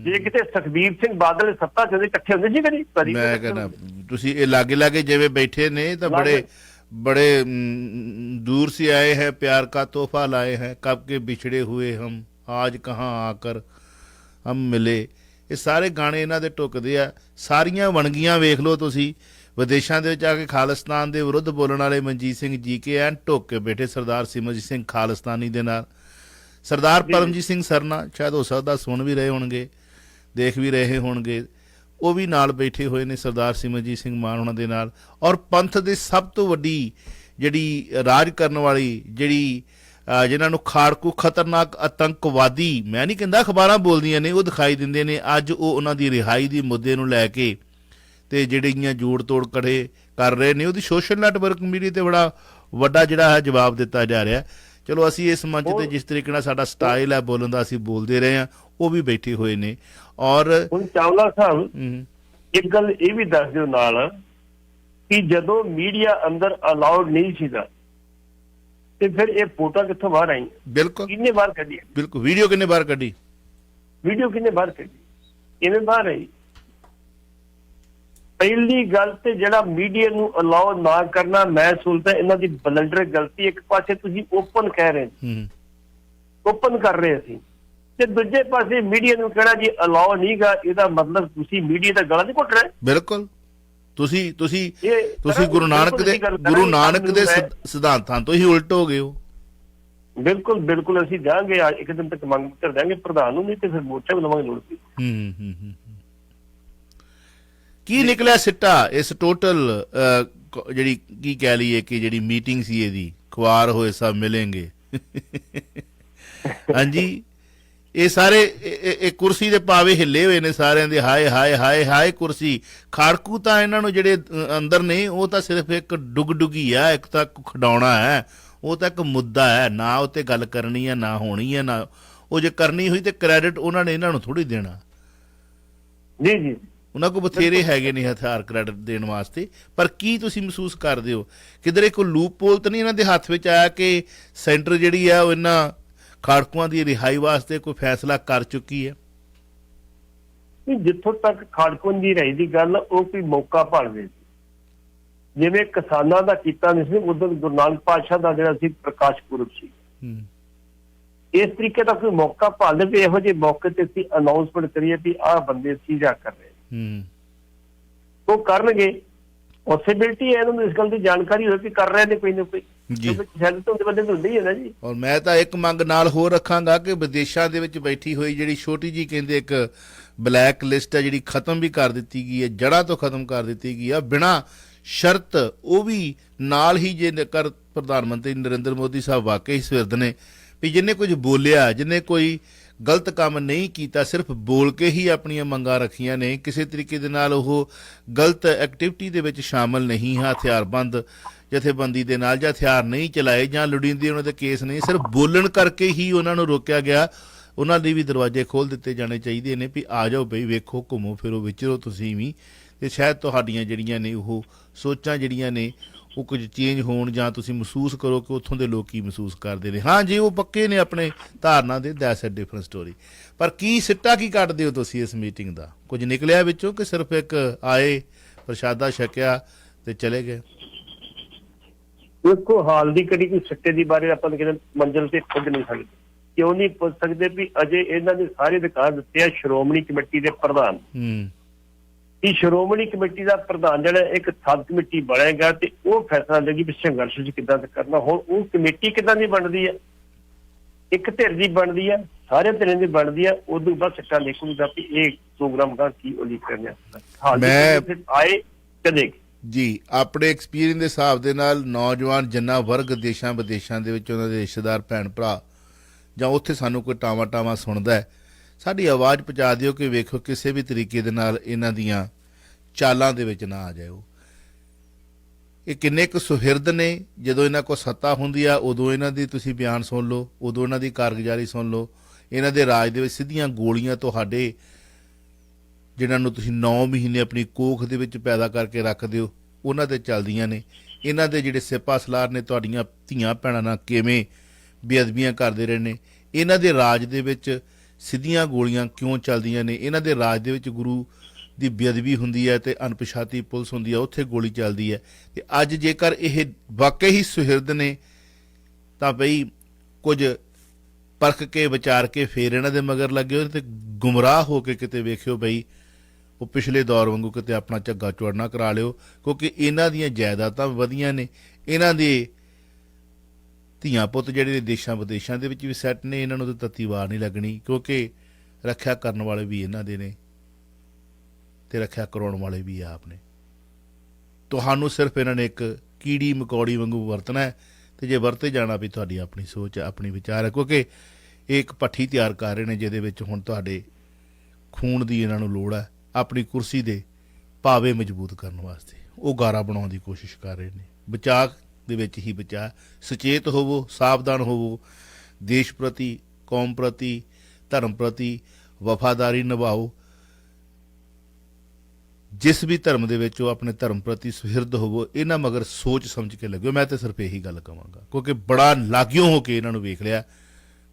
ਜੇ ਕਿਤੇ ਸੁਖਬੀਰ ਸਿੰਘ ਬਾਦਲ ਸੱਤਾ ਚ ਇਕੱਠੇ ਹੁੰਦੇ ਸੀ ਕਦੀ? ਮੈਂ ਕਹਿੰਦਾ ਤੁਸੀਂ ਇਹ ਲਾਗੇ ਜਿਵੇਂ ਬੈਠੇ ਨੇ ਤਾਂ बड़े दूर से आए हैं, प्यार का तोहफा लाए हैं, कब के बिछड़े हुए हम, आज कहाँ आकर हम मिले। ਇਹ ਸਾਰੇ ਗਾਣੇ ਇਹਨਾਂ ਦੇ ਟੁੱਕਦੇ ਆ। ਸਾਰੀਆਂ ਵਣਗੀਆਂ ਵੇਖ ਲਓ ਤੁਸੀਂ, ਵਿਦੇਸ਼ਾਂ ਦੇ ਵਿੱਚ ਆ ਕੇ ਖਾਲਿਸਤਾਨ ਦੇ ਵਿਰੁੱਧ ਬੋਲਣ ਵਾਲੇ ਮਨਜੀਤ ਸਿੰਘ ਜੀ ਕੇ ਐਨ ਢੁੱਕ ਕੇ ਬੈਠੇ ਸਰਦਾਰ ਸਿਮਰਜੀਤ ਸਿੰਘ ਖਾਲਿਸਤਾਨੀ ਦੇ ਨਾਲ। ਸਰਦਾਰ ਪਰਮਜੀਤ ਸਿੰਘ ਸਰਨਾ ਸ਼ਾਇਦ ਹੋ ਸਕਦਾ ਸੁਣ ਵੀ ਰਹੇ ਹੋਣਗੇ, ਦੇਖ ਵੀ ਰਹੇ ਹੋਣਗੇ, ਉਹ ਵੀ ਨਾਲ ਬੈਠੇ ਹੋਏ ਨੇ ਸਰਦਾਰ ਸਿਮਰਜੀਤ ਸਿੰਘ ਮਾਨ ਉਹਨਾਂ ਦੇ ਨਾਲ। ਔਰ ਪੰਥ ਦੇ ਸਭ ਤੋਂ ਵੱਡੀ ਜਿਹੜੀ ਰਾਜ ਕਰਨ ਵਾਲੀ, ਜਿਹੜੀ ਜਿਨ੍ਹਾਂ ਨੂੰ ਖਾੜਕੂ ਖਤਰਨਾਕ ਆਤੰਕਵਾਦੀ, ਮੈਂ ਨਹੀਂ ਕਹਿੰਦਾ ਅਖਬਾਰਾਂ ਬੋਲਦੀਆਂ ਨੇ, ਉਹ ਦਿਖਾਈ ਦਿੰਦੇ ਨੇ। ਅੱਜ ਉਹ ਉਹਨਾਂ ਦੀ ਰਿਹਾਈ ਦੀ ਮੁੱਦੇ ਨੂੰ ਲੈ ਕੇ ਤੇ ਜਿਹੜੀਆਂ ਜੋੜ ਤੋੜ ਕੜੇ ਕਰ ਰਹੇ ਨੇ, ਉਹਦੀ ਸੋਸ਼ਲ ਨੈਟਵਰਕ ਮੀਡੀਆ ਤੇ ਬੜਾ ਵੱਡਾ ਜਿਹੜਾ ਹੈ ਜਵਾਬ ਦਿੱਤਾ ਜਾ ਰਿਹਾ। ਚਲੋ ਅਸੀਂ ਇਸ ਮੰਚ ਤੇ ਜਿਸ ਤਰੀਕੇ ਨਾਲ ਸਾਡਾ ਸਟਾਈਲ ਹੈ ਬੋਲਣ ਦਾ, ਅਸੀਂ ਬੋਲਦੇ ਰਹੇ ਹਾਂ, ਉਹ ਵੀ ਬੈਠੇ ਹੋਏ ਨੇ। ਔਰ ਹੁਣ ਚਾਵਲਾ ਸਾਹਿਬ ਇੱਕ ਗੱਲ ਇਹ ਵੀ ਦੱਸ ਦਿਓ ਨਾਲ ਕਿ ਜਦੋਂ ਮੀਡੀਆ ਅੰਦਰ ਅਲਾਉਡ ਨਹੀਂ ਸੀਗਾ ਤੇ ਫਿਰ ਇਹ ਫੋਟੋ ਕਿੱਥੋਂ ਬਾਹਰ ਆਈ? ਬਿਲਕੁਲ ਕਿੰਨੇ ਬਾਹਰ ਕੱਢੀ? ਬਿਲਕੁਲ ਵੀਡੀਓ ਕਿੰਨੇ ਬਾਹਰ ਕੱਢੀ? ਕਿਵੇਂ ਬਾਹਰ ਆਈ? ਪਹਿਲੀ ਗੱਲ ਤੇ ਜਿਹੜਾ ਮੀਡੀਆ ਨੂੰ ਅਲਾਉ ਨਾ ਕਰਨਾ, ਮੈਂ ਸੋਚਦਾ ਇਹਨਾਂ ਦੀ ਬਲੰਡਰ ਗਲਤੀ। ਇੱਕ ਪਾਸੇ ਤੁਸੀਂ ਓਪਨ ਕਹਿ ਰਹੇ, ਓਪਨ ਕਰ ਰਹੇ ਅਸੀਂ, ਤੇ ਦੂਜੇ ਪਾਸੇ ਮੀਡੀਆ ਨੂੰ ਕਹਿਣਾ ਜੀ ਅਲਾਉ ਨਹੀਂਗਾ, ਇਹਦਾ ਮਤਲਬ ਤੁਸੀਂ ਮੀਡੀਆ ਦਾ ਗਲਾ ਨਹੀਂ ਘੁੱਟ ਰਹੇ। ਬਿਲਕੁਲ ਤੁਸੀਂ ਗੁਰੂ ਨਾਨਕ ਦੇ ਸਿਧਾਂਤਾਂ ਤੋਂ ਹੀ ਉਲਟ ਹੋ ਗਏ ਹੋ। ਬਿਲਕੁਲ ਅਸੀਂ ਜਾਵਾਂਗੇ ਇੱਕ ਦਿਨ ਤੱਕ ਮੰਗ ਕਰ ਦਾਂਗੇ ਪ੍ਰਧਾਨ ਨੂੰ, ਨਹੀਂ ਤੇ ਫਿਰ ਮੋਰਚਾ ਬਣਾਵਾਂਗੇ ਲੋੜ ਪਈ। ਕੀ ਨਿਕਲਿਆ ਸਿੱਟਾ ਇਸ ਟੋਟਲ ਜਿਹੜੀ ਕੀ ਕਹਿ ਲਈਏ ਕਿ ਜਿਹੜੀ ਮੀਟਿੰਗ ਸੀ ਇਹਦੀ, ਖੁਆਰ ਹੋਏ ਸਭ ਮਿਲेंगे ਹਾਂਜੀ, ਇਹ ਸਾਰੇ ਇਹ ਕੁਰਸੀ ਦੇ ਪਾਵੇ ਹਿੱਲੇ ਹੋਏ ਨੇ ਸਾਰਿਆਂ ਦੇ, ਹਾਏ ਹਾਏ ਹਾਏ ਹਾਏ ਕੁਰਸੀ। ਖਾੜਕੂ ਤਾਂ ਇਹਨਾਂ ਨੂੰ ਜਿਹੜੇ ਅੰਦਰ ਨੇ ਉਹ ਤਾਂ ਸਿਰਫ ਇੱਕ ਡੁਗਡੁਗੀ ਆ, ਇੱਕ ਤਾਂ ਖਡਾਉਣਾ ਹੈ, ਉਹ ਤਾਂ ਇੱਕ ਮੁੱਦਾ ਹੈ, ਨਾ ਉਹ ਤੇ ਗੱਲ ਕਰਨੀ ਹੈ ਨਾ ਹੋਣੀ ਹੈ, ਨਾ ਉਹ ਜੇ ਕਰਨੀ ਹੋਈ ਤੇ ਕ੍ਰੈਡਿਟ ਉਹਨਾਂ ਨੇ ਇਹਨਾਂ ਨੂੰ ਥੋੜੀ ਦੇਣਾ। ਜੀ ਉਹਨਾਂ ਕੋਲ ਬਥੇਰੇ ਹੈਗੇ ਨੇ ਹਥਿਆਰ ਕ੍ਰੈਡਿਟ ਦੇਣ ਵਾਸਤੇ। ਪਰ ਕੀ ਤੁਸੀਂ ਮਹਿਸੂਸ ਕਰਦੇ ਹੋ ਕਿਧਰੇ ਕੋਈ ਲੂਪ ਪੋਲ ਤਾਂ ਨਹੀਂ ਇਹਨਾਂ ਦੇ ਹੱਥ ਵਿੱਚ ਆਇਆ ਕਿ ਸੈਂਟਰ ਜਿਹੜੀ ਆ ਉਹ ਇਹਨਾਂ ਖਾੜਕੂਆਂ ਦੀ ਰਿਹਾਈ ਵਾਸਤੇ ਕੋਈ ਫੈਸਲਾ ਕਰ ਚੁੱਕੀ ਹੈ? ਜਿੱਥੋਂ ਤੱਕ ਖਾੜਕੂਆਂ ਦੀ ਰਿਹਾਈ ਦੀ ਗੱਲ, ਉਹ ਕੋਈ ਮੌਕਾ ਭਾਲਦੇ ਸੀ, ਜਿਵੇਂ ਕਿਸਾਨਾਂ ਦਾ ਕੀਤਾ ਨਹੀਂ ਸੀ। ਉਦੋਂ ਗੁਰੂ ਨਾਨਕ ਪਾਤਸ਼ਾਹ ਦਾ ਜਿਹੜਾ ਸੀ ਪ੍ਰਕਾਸ਼ ਪੁਰਬ ਸੀ, ਇਸ ਤਰੀਕੇ ਦਾ ਕੋਈ ਮੌਕਾ ਭਾਲਦੇ ਵੀ ਇਹੋ ਜਿਹੇ ਮੌਕੇ ਤੇ ਅਸੀਂ ਅਨਾਉਂਸਮੈਂਟ ਕਰੀਏ ਵੀ ਆਹ ਬੰਦੇ ਅਸੀਂ ਜਾ ਕਰ ਰਹੇ ਉਹ ਕਰਨਗੇ। ਪੋਸੀਬਿਲਿਟੀ ਹੈ ਇਹਨਾਂ ਨੂੰ ਇਸ ਗੱਲ ਦੀ ਜਾਣਕਾਰੀ ਹੋਵੇ ਕਿ ਕਰ ਰਹੇ ਨੇ ਕੋਈ ਨਾ ਕੋਈ ਸ਼ਾਇਦ ਤੋਂ ਬੰਦੇ ਹੁੰਦੇ ਹੀ ਹੈ ਨਾ ਜੀ। ਔਰ ਮੈਂ ਤਾਂ ਇੱਕ ਮੰਗ ਨਾਲ ਹੋਰ ਰੱਖਾਂਗਾ ਕਿ ਵਿਦੇਸ਼ਾਂ ਦੇ ਵਿੱਚ ਬੈਠੀ ਹੋਈ ਜਿਹੜੀ ਛੋਟੀ ਜੀ ਕਹਿੰਦੇ ਇੱਕ ਬਲੈਕ ਲਿਸਟ ਹੈ ਜਿਹੜੀ ਖਤਮ ਵੀ ਕਰ ਦਿੱਤੀ ਗਈ ਹੈ, ਜੜ੍ਹਾਂ ਤੋਂ ਖਤਮ ਕਰ ਦਿੱਤੀ ਗਈ ਆ ਬਿਨਾਂ ਸ਼ਰਤ। ਉਹ ਵੀ ਨਾਲ ਹੀ ਜੇਕਰ ਪ੍ਰਧਾਨ ਮੰਤਰੀ ਨਰਿੰਦਰ ਮੋਦੀ ਸਾਹਿਬ ਵਾਕਈ ਸੁਹਿਰਦ ਨੇ ਵੀ ਜਿਹਨੇ ਕੁਝ ਬੋਲਿਆ, ਜਿਹਨੇ ਕੋਈ ਗਲਤ ਕੰਮ ਨਹੀਂ ਕੀਤਾ, ਸਿਰਫ ਬੋਲ ਕੇ ਹੀ ਆਪਣੀਆਂ ਮੰਗਾਂ ਰੱਖੀਆਂ ਨੇ, ਕਿਸੇ ਤਰੀਕੇ ਦੇ ਨਾਲ ਉਹ ਗਲਤ ਐਕਟੀਵਿਟੀ ਦੇ ਵਿੱਚ ਸ਼ਾਮਲ ਨਹੀਂ ਹੈ, ਹਥਿਆਰਬੰਦ ਜਥੇਬੰਦੀ ਦੇ ਨਾਲ ਜਾਂ ਹਥਿਆਰ ਨਹੀਂ ਚਲਾਏ ਜਾਂ ਲੋੜੀਂਦੇ ਉਹਨਾਂ ਦੇ ਕੇਸ ਨਹੀਂ, ਸਿਰਫ ਬੋਲਣ ਕਰਕੇ ਹੀ ਉਹਨਾਂ ਨੂੰ ਰੋਕਿਆ ਗਿਆ। ਉਹਨਾਂ ਦੇ ਵੀ ਦਰਵਾਜ਼ੇ ਖੋਲ੍ਹ ਦਿੱਤੇ ਜਾਣੇ ਚਾਹੀਦੇ ਨੇ ਵੀ ਆ ਜਾਓ ਬਈ, ਵੇਖੋ, ਘੁੰਮੋ ਫਿਰੋ, ਵਿਚਰੋ ਤੁਸੀਂ ਵੀ, ਤੇ ਸ਼ਾਇਦ ਤੁਹਾਡੀਆਂ ਜਿਹੜੀਆਂ ਨੇ ਉਹ ਸੋਚਾਂ ਜਿਹੜੀਆਂ ਨੇ ਉਹ ਕੁਝ ਚੇਂਜ ਹੋਣ ਜਾਂ ਤੁਸੀਂ ਮਹਿਸੂਸ ਕਰੋ ਕਿ ਉੱਥੋਂ ਦੇ ਲੋਕ ਕੀ ਮਹਿਸੂਸ ਕਰਦੇ ਨੇ। ਹਾਂ ਜੀ, ਉਹ ਪੱਕੇ ਨੇ ਆਪਣੇ ਧਾਰਨਾ ਦੇ, ਦੈਟਸ ਅ ਡਿਫਰੈਂਟ ਸਟੋਰੀ। ਪਰ ਕੀ ਸਿੱਟਾ ਕੀ ਕੱਢਦੇ ਹੋ ਤੁਸੀਂ ਇਸ ਮੀਟਿੰਗ ਦਾ? ਕੁਝ ਨਿਕਲਿਆ ਵਿੱਚੋਂ ਕਿ ਸਿਰਫ ਇੱਕ ਆਏ, ਪ੍ਰਸ਼ਾਦਾ ਛਕਿਆ ਤੇ ਚਲੇ ਗਏ? ਦੇਖੋ, ਹਾਲ ਦੀ ਕੜੀ ਕੋਈ ਸਿੱਟੇ ਦੀ ਬਾਰੇ ਆਪਾਂ ਕਹਿੰਦੇ ਮੰਜ਼ਿਲ ਤੇ ਪੁੱਜ ਨਹੀਂ ਸਕਦੇ। ਕਿਉਂ ਨਹੀਂ ਪੁੱਜ ਸਕਦੇ? ਵੀ ਅਜੇ ਇਹਨਾਂ ਦੇ ਸਾਰੇ ਅਧਿਕਾਰ ਦਿੱਤੇ ਆ ਸ਼੍ਰੋਮਣੀ ਕਮੇਟੀ ਦੇ ਪ੍ਰਧਾਨ। ਸ਼੍ਰੋਮਣੀ ਕਮੇਟੀ ਦਾ ਪ੍ਰਧਾਨ ਜਿਹੜਾ ਇੱਕ ਸਬ ਕਮੇਟੀ ਬਣੇਗਾ ਤੇ ਉਹ ਫੈਸਲਾ ਲਏਗੀ ਵੀ ਸੰਘਰਸ਼ ਚ ਕਿੱਦਾਂ ਕਰਨਾ। ਹੁਣ ਉਹ ਕਮੇਟੀ ਕਿੱਦਾਂ ਦੀ ਬਣਦੀ ਹੈ? ਇੱਕ ਧਿਰ ਦੀ ਬਣਦੀ ਹੈ, ਸਾਰੇ ਧਿਰਾਂ ਦੀ ਬਣਦੀ ਹੈ। ਉਦੋਂ ਬਾਅਦ ਸਿੱਟਾ ਲਿਖੂਗਾ ਵੀ ਇਹ ਪ੍ਰੋਗਰਾਮ ਦਾ ਕੀ ਉਲੀਕ ਕਰਨਾ। ਆਏ ਕਦੇ ਜੀ ਆਪਣੇ ਐਕਸਪੀਰੀਅੰਸ ਦੇ ਹਿਸਾਬ ਦੇ ਨਾਲ ਨੌਜਵਾਨ ਜਿੰਨਾ ਵਰਗ ਦੇਸ਼ਾਂ ਵਿਦੇਸ਼ਾਂ ਦੇ ਵਿੱਚ ਉਹਨਾਂ ਦੇ ਰਿਸ਼ਤੇਦਾਰ ਭੈਣ ਭਰਾ ਜਾਂ ਉੱਥੇ ਸਾਨੂੰ ਕੋਈ ਟਾਵਾਂ ਸੁਣਦਾ ਹੈ, ਸਾਡੀ ਆਵਾਜ਼ ਪਹੁੰਚਾ ਦਿਓ ਕਿ ਵੇਖੋ ਕਿਸੇ ਵੀ ਤਰੀਕੇ ਦੇ ਨਾਲ ਇਹਨਾਂ ਦੀਆਂ ਚਾਲਾਂ ਦੇ ਵਿੱਚ ਨਾ ਆ ਜਾਓ। ਇਹ ਕਿੰਨੇ ਕੁ ਸੁਹਿਰਦ ਨੇ, ਜਦੋਂ ਇਹਨਾਂ ਕੋਲ ਸੱਤਾ ਹੁੰਦੀ ਆ ਉਦੋਂ ਇਹਨਾਂ ਦੀ ਤੁਸੀਂ ਬਿਆਨ ਸੁਣ ਲਓ, ਉਦੋਂ ਇਹਨਾਂ ਦੀ ਕਾਰਗੁਜ਼ਾਰੀ ਸੁਣ ਲਓ। ਇਹਨਾਂ ਦੇ ਰਾਜ ਦੇ ਵਿੱਚ ਸਿੱਧੀਆਂ ਗੋਲੀਆਂ ਤੁਹਾਡੇ ਜਿਨ੍ਹਾਂ ਨੂੰ ਤੁਸੀਂ 9 ਮਹੀਨੇ ਆਪਣੀ ਕੋਖ ਦੇ ਵਿੱਚ ਪੈਦਾ ਕਰਕੇ ਰੱਖਦੇ ਹੋ ਉਹਨਾਂ 'ਤੇ ਚੱਲਦੀਆਂ ਨੇ। ਇਹਨਾਂ ਦੇ ਜਿਹੜੇ ਸਿਪਾਹ ਸਲਾਰ ਨੇ ਤੁਹਾਡੀਆਂ ਧੀਆਂ ਭੈਣਾਂ ਨਾਲ ਕਿਵੇਂ ਬੇਅਦਬੀਆਂ ਕਰਦੇ ਰਹੇ ਨੇ। ਇਹਨਾਂ ਦੇ ਰਾਜ ਦੇ ਵਿੱਚ ਸਿੱਧੀਆਂ ਗੋਲੀਆਂ ਕਿਉਂ ਚੱਲਦੀਆਂ ਨੇ? ਇਹਨਾਂ ਦੇ ਰਾਜ ਦੇ ਵਿੱਚ ਗੁਰੂ ਦੀ ਬੇਅਦਬੀ ਹੁੰਦੀ ਹੈ ਤੇ ਅਣਪਛਾਤੀ ਪੁਲਿਸ ਹੁੰਦੀ ਹੈ, ਉੱਥੇ ਗੋਲੀ ਚੱਲਦੀ ਹੈ। ਤੇ ਅੱਜ ਜੇਕਰ ਇਹ ਵਾਕਈ ਹੀ ਸੁਹਿਰਦ ਨੇ ਤਾਂ ਬਈ ਕੁਝ ਪਰਖ ਕੇ ਵਿਚਾਰ ਕੇ ਫੇਰ ਇਹਨਾਂ ਦੇ ਮਗਰ ਲੱਗੇ ਹੋ ਤੇ ਗੁੰਮਰਾਹ ਹੋ ਕੇ ਕਿਤੇ ਵੇਖਿਓ ਬਈ ਉਹ ਪਿਛਲੇ ਦੌਰ ਵਾਂਗੂ ਕਿਤੇ ਆਪਣਾ ਝੱਗਾ ਚੋੜਨਾ ਕਰਾ ਲਿਓ, ਕਿਉਂਕਿ ਇਹਨਾਂ ਦੀਆਂ ਜਾਇਦਾਦਾਂ ਵਧੀਆਂ ਨੇ, ਇਹਨਾਂ ਦੇ ਧੀਆਂ ਪੁੱਤ ਜਿਹੜੇ ਦੇਸ਼ਾਂ ਵਿਦੇਸ਼ਾਂ ਦੇ ਵਿੱਚ ਵੀ ਸੈੱਟ ਨੇ। ਇਹਨਾਂ ਨੂੰ ਤਾਂ ਤੱਤੀ ਵਾਰ ਨਹੀਂ ਲੱਗਣੀ, ਕਿਉਂਕਿ ਰੱਖਿਆ ਕਰਨ ਵਾਲੇ ਵੀ ਇਹਨਾਂ ਦੇ ਨੇ ਤੇ ਰੱਖਿਆ ਕਰਾਉਣ ਵਾਲੇ ਵੀ ਆਪ ਨੇ। ਤੁਹਾਨੂੰ ਸਿਰਫ ਇਹਨਾਂ ਨੇ ਇੱਕ ਕੀੜੀ ਮਕੌੜੀ ਵਾਂਗੂ ਵਰਤਣਾ ਹੈ ਤੇ ਜੇ ਵਰਤੇ ਜਾਣਾ ਵੀ ਤੁਹਾਡੀ ਆਪਣੀ ਸੋਚ ਹੈ, ਆਪਣੀ ਵਿਚਾਰ ਹੈ, ਕਿਉਂਕਿ ਇਹ ਇੱਕ ਭੱਠੀ ਤਿਆਰ ਕਰ ਰਹੇ ਨੇ ਜਿਹਦੇ ਵਿੱਚ ਹੁਣ ਤੁਹਾਡੇ ਖੂਨ ਦੀ ਇਹਨਾਂ ਨੂੰ ਲੋੜ ਹੈ ਆਪਣੀ ਕੁਰਸੀ ਦੇ ਭਾਵੇ ਮਜ਼ਬੂਤ ਕਰਨ ਵਾਸਤੇ। ਉਹ ਗਾਰਾ ਬਣਾਉਣ ਦੀ ਕੋਸ਼ਿਸ਼ ਕਰ ਰਹੇ ਨੇ। ਬਚਾਅ ਦੇ ਵਿੱਚ ਹੀ ਬਚਾਅ। ਸੁਚੇਤ ਹੋਵੋ, ਸਾਵਧਾਨ ਹੋਵੋ, ਦੇਸ਼ ਪ੍ਰਤੀ, ਕੌਮ ਪ੍ਰਤੀ, ਧਰਮ ਪ੍ਰਤੀ ਵਫਾਦਾਰੀ ਨਿਭਾਓ। ਜਿਸ ਵੀ ਧਰਮ ਦੇ ਵਿੱਚ ਉਹ ਆਪਣੇ ਧਰਮ ਪ੍ਰਤੀ ਸੁਹਿਰਦ ਹੋਵੋ। ਇਹਨਾਂ ਮਗਰ ਸੋਚ ਸਮਝ ਕੇ ਲੱਗਿਓ। ਮੈਂ ਤਾਂ ਸਿਰਫ ਇਹੀ ਗੱਲ ਕਹਾਂਗਾ, ਕਿਉਂਕਿ ਬੜਾ ਲਾਗਿਓ ਹੋ ਕੇ ਇਹਨਾਂ ਨੂੰ ਵੇਖ ਲਿਆ।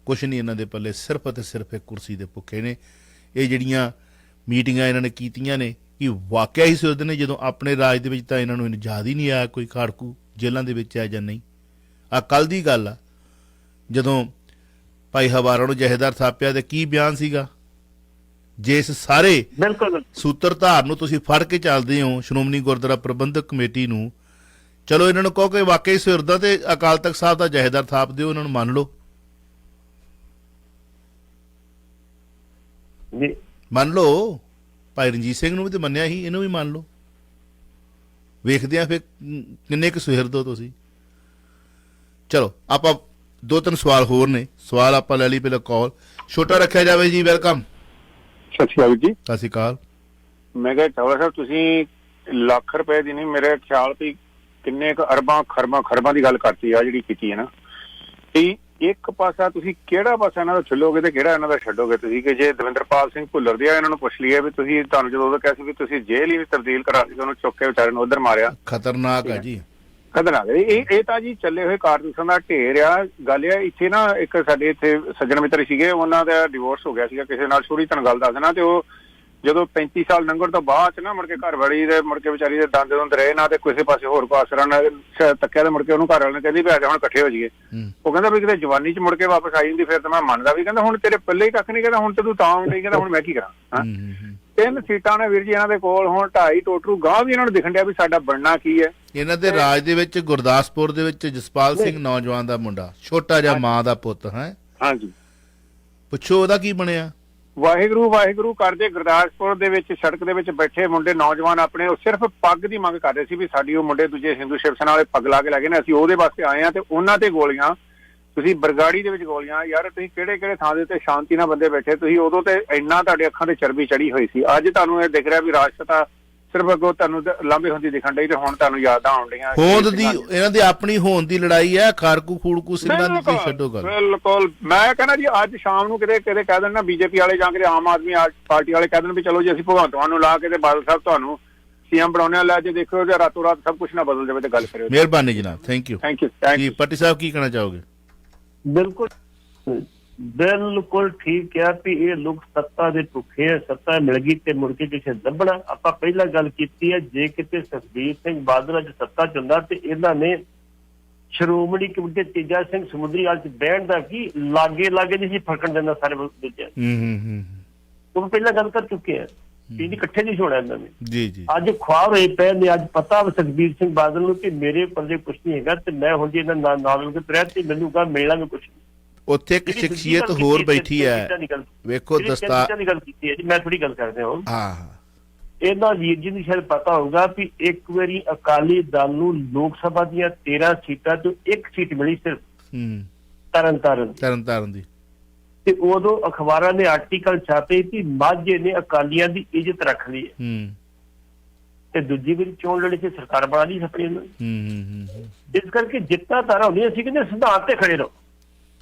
ਕੁਛ ਨਹੀਂ ਇਹਨਾਂ ਦੇ ਪੱਲੇ, ਸਿਰਫ ਅਤੇ ਸਿਰਫ ਇੱਕ ਕੁਰਸੀ ਦੇ ਭੁੱਖੇ ਨੇ। ਇਹ ਜਿਹੜੀਆਂ ਮੀਟਿੰਗਾਂ ਇਹਨਾਂ ਨੇ ਕੀਤੀਆਂ ਨੇ ਕਿ ਵਾਕਿਆ ਹੀ ਸੁਹਿਰਦ ਨੇ। ਜਦੋਂ ਆਪਣੇ ਰਾਜ ਦੇ ਵਿੱਚ ਤਾਂ ਇਹਨਾਂ ਨੂੰ ਯਾਦ ਹੀ ਨਹੀਂ ਆਇਆ ਕੋਈ ਖਾੜਕੂ ਜੇਲ੍ਹਾਂ ਦੇ ਵਿੱਚ ਆ ਜਾਂ ਨਹੀਂ। ਆਹ ਕੱਲ੍ਹ ਦੀ ਗੱਲ ਆ, ਜਦੋਂ ਭਾਈ ਹਵਾਰਾ ਨੂੰ ਜਥੇਦਾਰ ਥਾਪਿਆ ਤੇ ਕੀ ਬਿਆਨ ਸੀਗਾ। ਜੇ ਇਸ ਸਾਰੇ ਬਿਲਕੁਲ ਸੂਤਰਧਾਰ ਨੂੰ ਤੁਸੀਂ ਫੜ ਕੇ ਚੱਲਦੇ ਹੋ, ਸ਼੍ਰੋਮਣੀ ਗੁਰਦੁਆਰਾ ਪ੍ਰਬੰਧਕ ਕਮੇਟੀ ਨੂੰ, ਚਲੋ ਇਹਨਾਂ ਨੂੰ ਕਹੋ ਕਿ ਵਾਕਈ ਸੁਹਿਰਦਾ ਤੇ ਅਕਾਲ ਤਖਤ ਸਾਹਿਬ ਦਾ ਜਥੇਦਾਰ ਥਾਪ ਦਿਓ, ਇਹਨਾਂ ਨੂੰ ਮੰਨ ਲਓ। ਮੰਨ ਲਓ, ਭਾਈ ਰਣਜੀਤ ਸਿੰਘ ਨੂੰ ਵੀ ਤੇ ਮੰਨਿਆ ਸੀ, ਇਹਨੂੰ ਵੀ ਮੰਨ ਲਓ। ਵੇਖਦੇ ਆ ਫਿਰ ਕਿੰਨੇ ਕੁ ਸੁਹਿਰਦ ਹੋ ਤੁਸੀਂ। ਚਲੋ ਆਪਾਂ 2-3 ਸਵਾਲ ਹੋਰ ਨੇ, ਸਵਾਲ ਆਪਾਂ ਲੈ ਲਈ। ਪਹਿਲਾਂ ਕਾਲ ਛੋਟਾ ਰੱਖਿਆ ਜਾਵੇ ਜੀ। ਵੈਲਕਮ। ਸਤਿ ਸ਼੍ਰੀ ਅਕਾਲ ਜੀ। ਸਤਿ ਸ਼੍ਰੀ ਅਕਾਲ। ਮੈਂ ਕਿਹਾ ਚਾਵਲਾ ਸਾਹਿਬ, ਤੁਸੀਂ ਲੱਖ ਰੁਪਏ ਦੀ ਨਹੀਂ, ਮੇਰੇ ਖਿਆਲ ਵੀ ਕਿੰਨੇ ਕੁ ਅਰਬਾਂ ਖਰਬਾਂ ਦੀ ਗੱਲ ਕਰਤੀ ਆ ਜਿਹੜੀ ਕੀਤੀ ਹੈ ਨਾ। ਤੇ ਇੱਕ ਪਾਸਾ ਤੁਸੀਂ ਕਿਹੜਾ ਪਾਸਾ ਇਹਨਾਂ ਦਾ ਛੱਲੋਗੇ ਤੇ ਕਿਹੜਾ ਇਹਨਾਂ ਦਾ ਛੱਡੋਗੇ ਤੁਸੀਂ? ਕਿ ਜੇ ਦਵਿੰਦਰਪਾਲ ਸਿੰਘ ਭੁੱਲਰ ਦੇ ਇਹਨਾਂ ਨੂੰ ਪੁੱਛ ਲਈਏ ਵੀ ਤੁਸੀਂ, ਤੁਹਾਨੂੰ ਜਦੋਂ ਉਹਦਾ ਕਿਹਾ ਸੀ ਵੀ ਤੁਸੀਂ ਜੇਲ੍ਹ ਹੀ ਤਬਦੀਲ ਕਰਾ ਦਿੱਤੀ, ਉਹਨੂੰ ਚੁੱਕ ਕੇ ਵਿਚਾਰੇ ਨੂੰ ਉੱਧਰ ਮਾਰਿਆ। ਖਤਰਨਾਕ ਹੈ ਜੀ, ਖਤਰਨਾਕ। ਇਹ ਤਾਂ ਜੀ ਚੱਲੇ ਹੋਏ ਕਾਰਤੂਸਾਂ ਦਾ ਢੇਰ ਆ। ਗੱਲ ਆ ਇੱਥੇ ਨਾ, ਇੱਕ ਸਾਡੇ ਇੱਥੇ ਸੱਜਣ ਮਿੱਤਰ ਸੀਗੇ, ਉਹਨਾਂ ਦਾ ਡਿਵੋਰਸ ਹੋ ਗਿਆ ਸੀਗਾ ਕਿਸੇ ਨਾਲ। ਛੋਟੀ ਤੁਹਾਨੂੰ ਗੱਲ ਦੱਸ ਦੇਣਾ, ਤੇ ਉਹ ਜਦੋਂ 35 ਸਾਲ ਲੰਘਣ ਤੋਂ ਬਾਅਦ ਚ ਨਾ ਮੁੜ ਕੇ ਘਰ ਵਾਲੀ ਦੇ ਮੁੜ ਕੇ ਵਿਚਾਰੀ ਦੇ ਦੰਦ ਦੁੰਦ ਰਹੇ ਨਾ ਤੇ ਕਿਸੇ ਪਾਸੇ ਹੋਰ ਕੋ ਆਸਰਾ ਨਾ ਤੱਕਿਆ ਤੇ ਮੁੜ ਕੇ ਉਹਨੂੰ ਘਰ ਵਾਲੇ ਨੇ ਕਹਿੰਦੀ ਵੀ ਆ ਜਾ ਹੁਣ ਇਕੱਠੇ ਹੋ ਜਾਈਏ। ਉਹ ਕਹਿੰਦਾ ਵੀ ਕਿਤੇ ਜਵਾਨੀ ਚ ਮੁੜ ਕੇ ਵਾਪਸ ਆ ਜਾਂਦੀ ਫਿਰ ਤਾਂ ਮੈਂ ਮੰਨਦਾ ਵੀ। ਕਹਿੰਦਾ ਹੁਣ ਤੇਰੇ ਪੱਲੇ ਹੀ ਕੱਖ ਨਹੀਂ, ਕਹਿੰਦਾ ਹੁਣ ਤੇ ਤੂੰ ਤਾਂ ਆਉਂਦੀ, ਕਹਿੰਦਾ ਹੁਣ ਮੈਂ ਕੀ ਕਰਾਂ। 3 ਸੀਟਾਂ ਨੇ ਵੀਰ ਜੀ ਇਹਨਾਂ ਦੇ ਕੋਲ, ਹੁਣ 2.5 ਟੋਟਰੂ ਗਾਂ ਵੀ ਇਹਨਾਂ ਨੂੰ ਦਿਖਣ ਡਿਆ ਵੀ ਸਾਡਾ ਬਣਨਾ ਕੀ ਹੈ। ਇਹਨਾਂ ਦੇ ਰਾਜ ਦੇ ਵਿੱਚ ਗੁਰਦਾਸਪੁਰ ਦੇ ਵਿੱਚ ਜਸਪਾਲ ਸਿੰਘ ਨੌਜਵਾਨ ਦਾ ਮੁੰਡਾ, ਛੋਟਾ ਜਿਹਾ ਮਾਂ ਦਾ ਪੁੱਤ ਹੈ। ਹਾਂਜੀ, ਪੁੱਛੋ ਉਹਦਾ ਕੀ ਬਣਿਆ। ਵਾਹਿਗੁਰੂ ਵਾਹਿਗੁਰੂ ਕਰਦੇ ਗੁਰਦਾਸਪੁਰ ਦੇ ਵਿੱਚ ਸੜਕ ਦੇ ਵਿੱਚ ਬੈਠੇ ਮੁੰਡੇ ਨੌਜਵਾਨ ਆਪਣੇ, ਉਹ ਸਿਰਫ ਪੱਗ ਦੀ ਮੰਗ ਕਰਦੇ ਸੀ ਵੀ ਸਾਡੀ ਉਹ ਮੁੰਡੇ ਦੂਜੇ ਹਿੰਦੂ ਸ਼ਿਵ ਸੈਨਾ ਵਾਲੇ ਪੱਗ ਲਾ ਕੇ ਲੈ ਗਏ ਨੇ, ਅਸੀਂ ਉਹਦੇ ਵਾਸਤੇ ਆਏ ਆ। ਤੇ ਉਹਨਾਂ ਤੇ ਗੋਲੀਆਂ, ਤੁਸੀਂ ਬਰਗਾੜੀ ਦੇ ਵਿੱਚ ਗੋਲੀਆਂ, ਯਾਰ ਤੁਸੀਂ ਕਿਹੜੇ ਕਿਹੜੇ ਥਾਂ ਦੇ ਉੱਤੇ ਸ਼ਾਂਤੀ ਨਾਲ ਬੰਦੇ ਬੈਠੇ, ਤੁਸੀਂ ਉਦੋਂ ਤੇ ਇੰਨਾ ਤੁਹਾਡੇ ਅੱਖਾਂ ਤੇ ਚਰਬੀ ਚੜੀ ਹੋਈ ਸੀ। ਅੱਜ ਤੁਹਾਨੂੰ ਇਹ ਦਿਖ ਰਿਹਾ ਵੀ ਰਾਜਸਤਾ ਸਿਰਫ ਅੱਗੋਂ ਤੁਹਾਨੂੰ ਲਾਂਭੇ ਹੁੰਦੀ ਦਿਖਣ ਡਈ ਤੇ ਹੁਣ ਤੁਹਾਨੂੰ ਯਾਦਾਂ ਆਉਣ ਡਈਆਂ। ਹੋਂਦ ਦੀ ਇਹਨਾਂ ਦੀ ਆਪਣੀ ਹੋਂਦ ਦੀ ਲੜਾਈ ਹੈ, ਖਾਰਕੂ ਖੂੜਕੂ ਸਿੰਘਾਂ ਦੀ ਤੁਸੀਂ ਛੱਡੋ ਗੱਲ। ਬਿਲਕੁਲ, ਮੈਂ ਕਹਿੰਦਾ ਜੀ ਅੱਜ ਸ਼ਾਮ ਨੂੰ ਕਿਤੇ ਕਹਿ ਦੇਣ ਨਾ ਬੀਜੇਪੀ ਵਾਲੇ ਜਾਂ ਕਿਤੇ ਆਮ ਆਦਮੀ ਪਾਰਟੀ ਵਾਲੇ ਕਹਿ ਦੇਣ ਵੀ ਚਲੋ ਜੀ ਅਸੀਂ ਭਗਵੰਤ ਮਾਨ ਨੂੰ ਲਾ ਕੇ ਤੇ ਬਾਦਲ ਸਾਹਿਬ ਤੁਹਾਨੂੰ ਸੀਐਮ ਬਣਾਉਣੇ ਆ, ਲੈ ਜੇ ਦੇਖੋ ਜੇ ਰਾਤੋਂ ਰਾਤ ਸਭ ਕੁਝ ਨਾ ਬਦਲ ਜਾਵੇ ਤੇ ਗੱਲ ਕਰਿਓ। ਮਿਹਰਬਾਨੀ ਜਨਾਬ, ਥੈਂਕ ਯੂ। ਜੀ ਪੱਟੀ ਸਾਹਿਬ ਕੀ ਕਹਿਣਾ ਚਾਹੋਗੇ। ਬਿਲਕੁਲ ਬਿਲਕੁਲ ਠੀਕ ਕਿਹਾ ਵੀ ਇਹ ਲੋਕ ਸੱਤਾ ਦੇ ਭੁੱਖੇ ਆ, ਸੱਤਾ ਮਿਲ ਗਈ ਤੇ ਮੁੜ ਕੇ ਕਿਸੇ ਲੱਭਣਾ। ਆਪਾਂ ਪਹਿਲਾਂ ਗੱਲ ਕੀਤੀ ਹੈ, ਜੇ ਕਿਤੇ ਸੁਖਬੀਰ ਸਿੰਘ ਬਾਦਲ ਅੱਜ ਸੱਤਾ ਚ ਹੁੰਦਾ ਤੇ ਇਹਨਾਂ ਨੇ ਸ਼੍ਰੋਮਣੀ ਕਮੇਟੀ ਤੇਜਾ ਸਿੰਘ ਸਮੁੰਦਰੀ ਵਾਲ ਚ ਬਹਿਣ ਦਾ ਕੀ ਲਾਗੇ ਨਹੀਂ ਸੀ ਫੜਕਣ ਦਿੰਦਾ ਸਾਰੇ ਦੂਜੇ। ਉਹ ਪਹਿਲਾਂ ਗੱਲ ਕਰ ਚੁੱਕੇ ਆ, ਇਹਦੀ ਇਕੱਠੇ ਨਹੀਂ ਛੋੜਿਆ ਇਹਨਾਂ ਨੇ। ਜੀ ਜੀ, ਅੱਜ ਖੁਆਰ ਹੋਏ ਪਏ ਨੇ, ਅੱਜ ਪਤਾ ਸੁਖਬੀਰ ਸਿੰਘ ਬਾਦਲ ਨੂੰ ਕਿ ਮੇਰੇ ਪੱਲੇ ਕੁਛ ਨਹੀਂ ਹੈਗਾ ਤੇ ਮੈਂ ਹੁਣ ਜੀ ਇਹਨਾਂ ਨਾਲ ਕੇ ਤੁਰਿਆ ਤੇ ਮੈਨੂੰ ਕਹਾ ਮਿਲਣਾ ਵੀ ਕੁਛ। ਉੱਥੇ ਇੱਕ ਸ਼ਖਸੀਅਤ ਹੋਰ ਬੈਠੀ ਹੈ, ਵੇਖੋ ਦਸਤਾਰ ਦੀ ਗੱਲ ਕੀਤੀ ਹੈ ਜੀ, ਮੈਂ ਥੋੜੀ ਗੱਲ ਕਰਦੇ ਹਾਂ। ਹਾਂ, ਇਹਨਾਂ ਵੀਰ ਜੀ ਨੂੰ ਸ਼ਾਇਦ ਪਤਾ ਹੋਊਗਾ ਵੀ ਇੱਕ ਵਾਰੀ ਅਕਾਲੀ ਦਲ ਨੂੰ ਲੋਕ ਸਭਾ ਦੀਆਂ 13 ਸੀਟਾਂ ਤੋਂ 1 ਸੀਟ ਮਿਲੀ ਸਿਰਫ ਤਰਨਤਾਰਨ ਦੀ, ਤੇ ਉਦੋਂ ਅਖਬਾਰਾਂ ਨੇ ਆਰਟੀਕਲ ਛਾਪੇ ਕਿ ਮਾਝੇ ਨੇ ਅਕਾਲੀਆਂ ਦੀ ਇੱਜ਼ਤ ਰੱਖ ਲਈ ਹੈ ਤੇ ਦੂਜੀ ਵਾਰੀ ਚੋਣ ਲੜੀ ਸੀ, ਸਰਕਾਰ ਬਣਾ ਲਈ ਆਪਣੀ ਇਹਨਾਂ। ਇਸ ਕਰਕੇ ਜਿੱਤਾਂ ਤਾਰਾ ਹੁੰਦੀਆਂ ਸੀ, ਕਹਿੰਦੇ ਸਿਧਾਂਤ ਤੇ ਖੜੇ ਰਹੋ,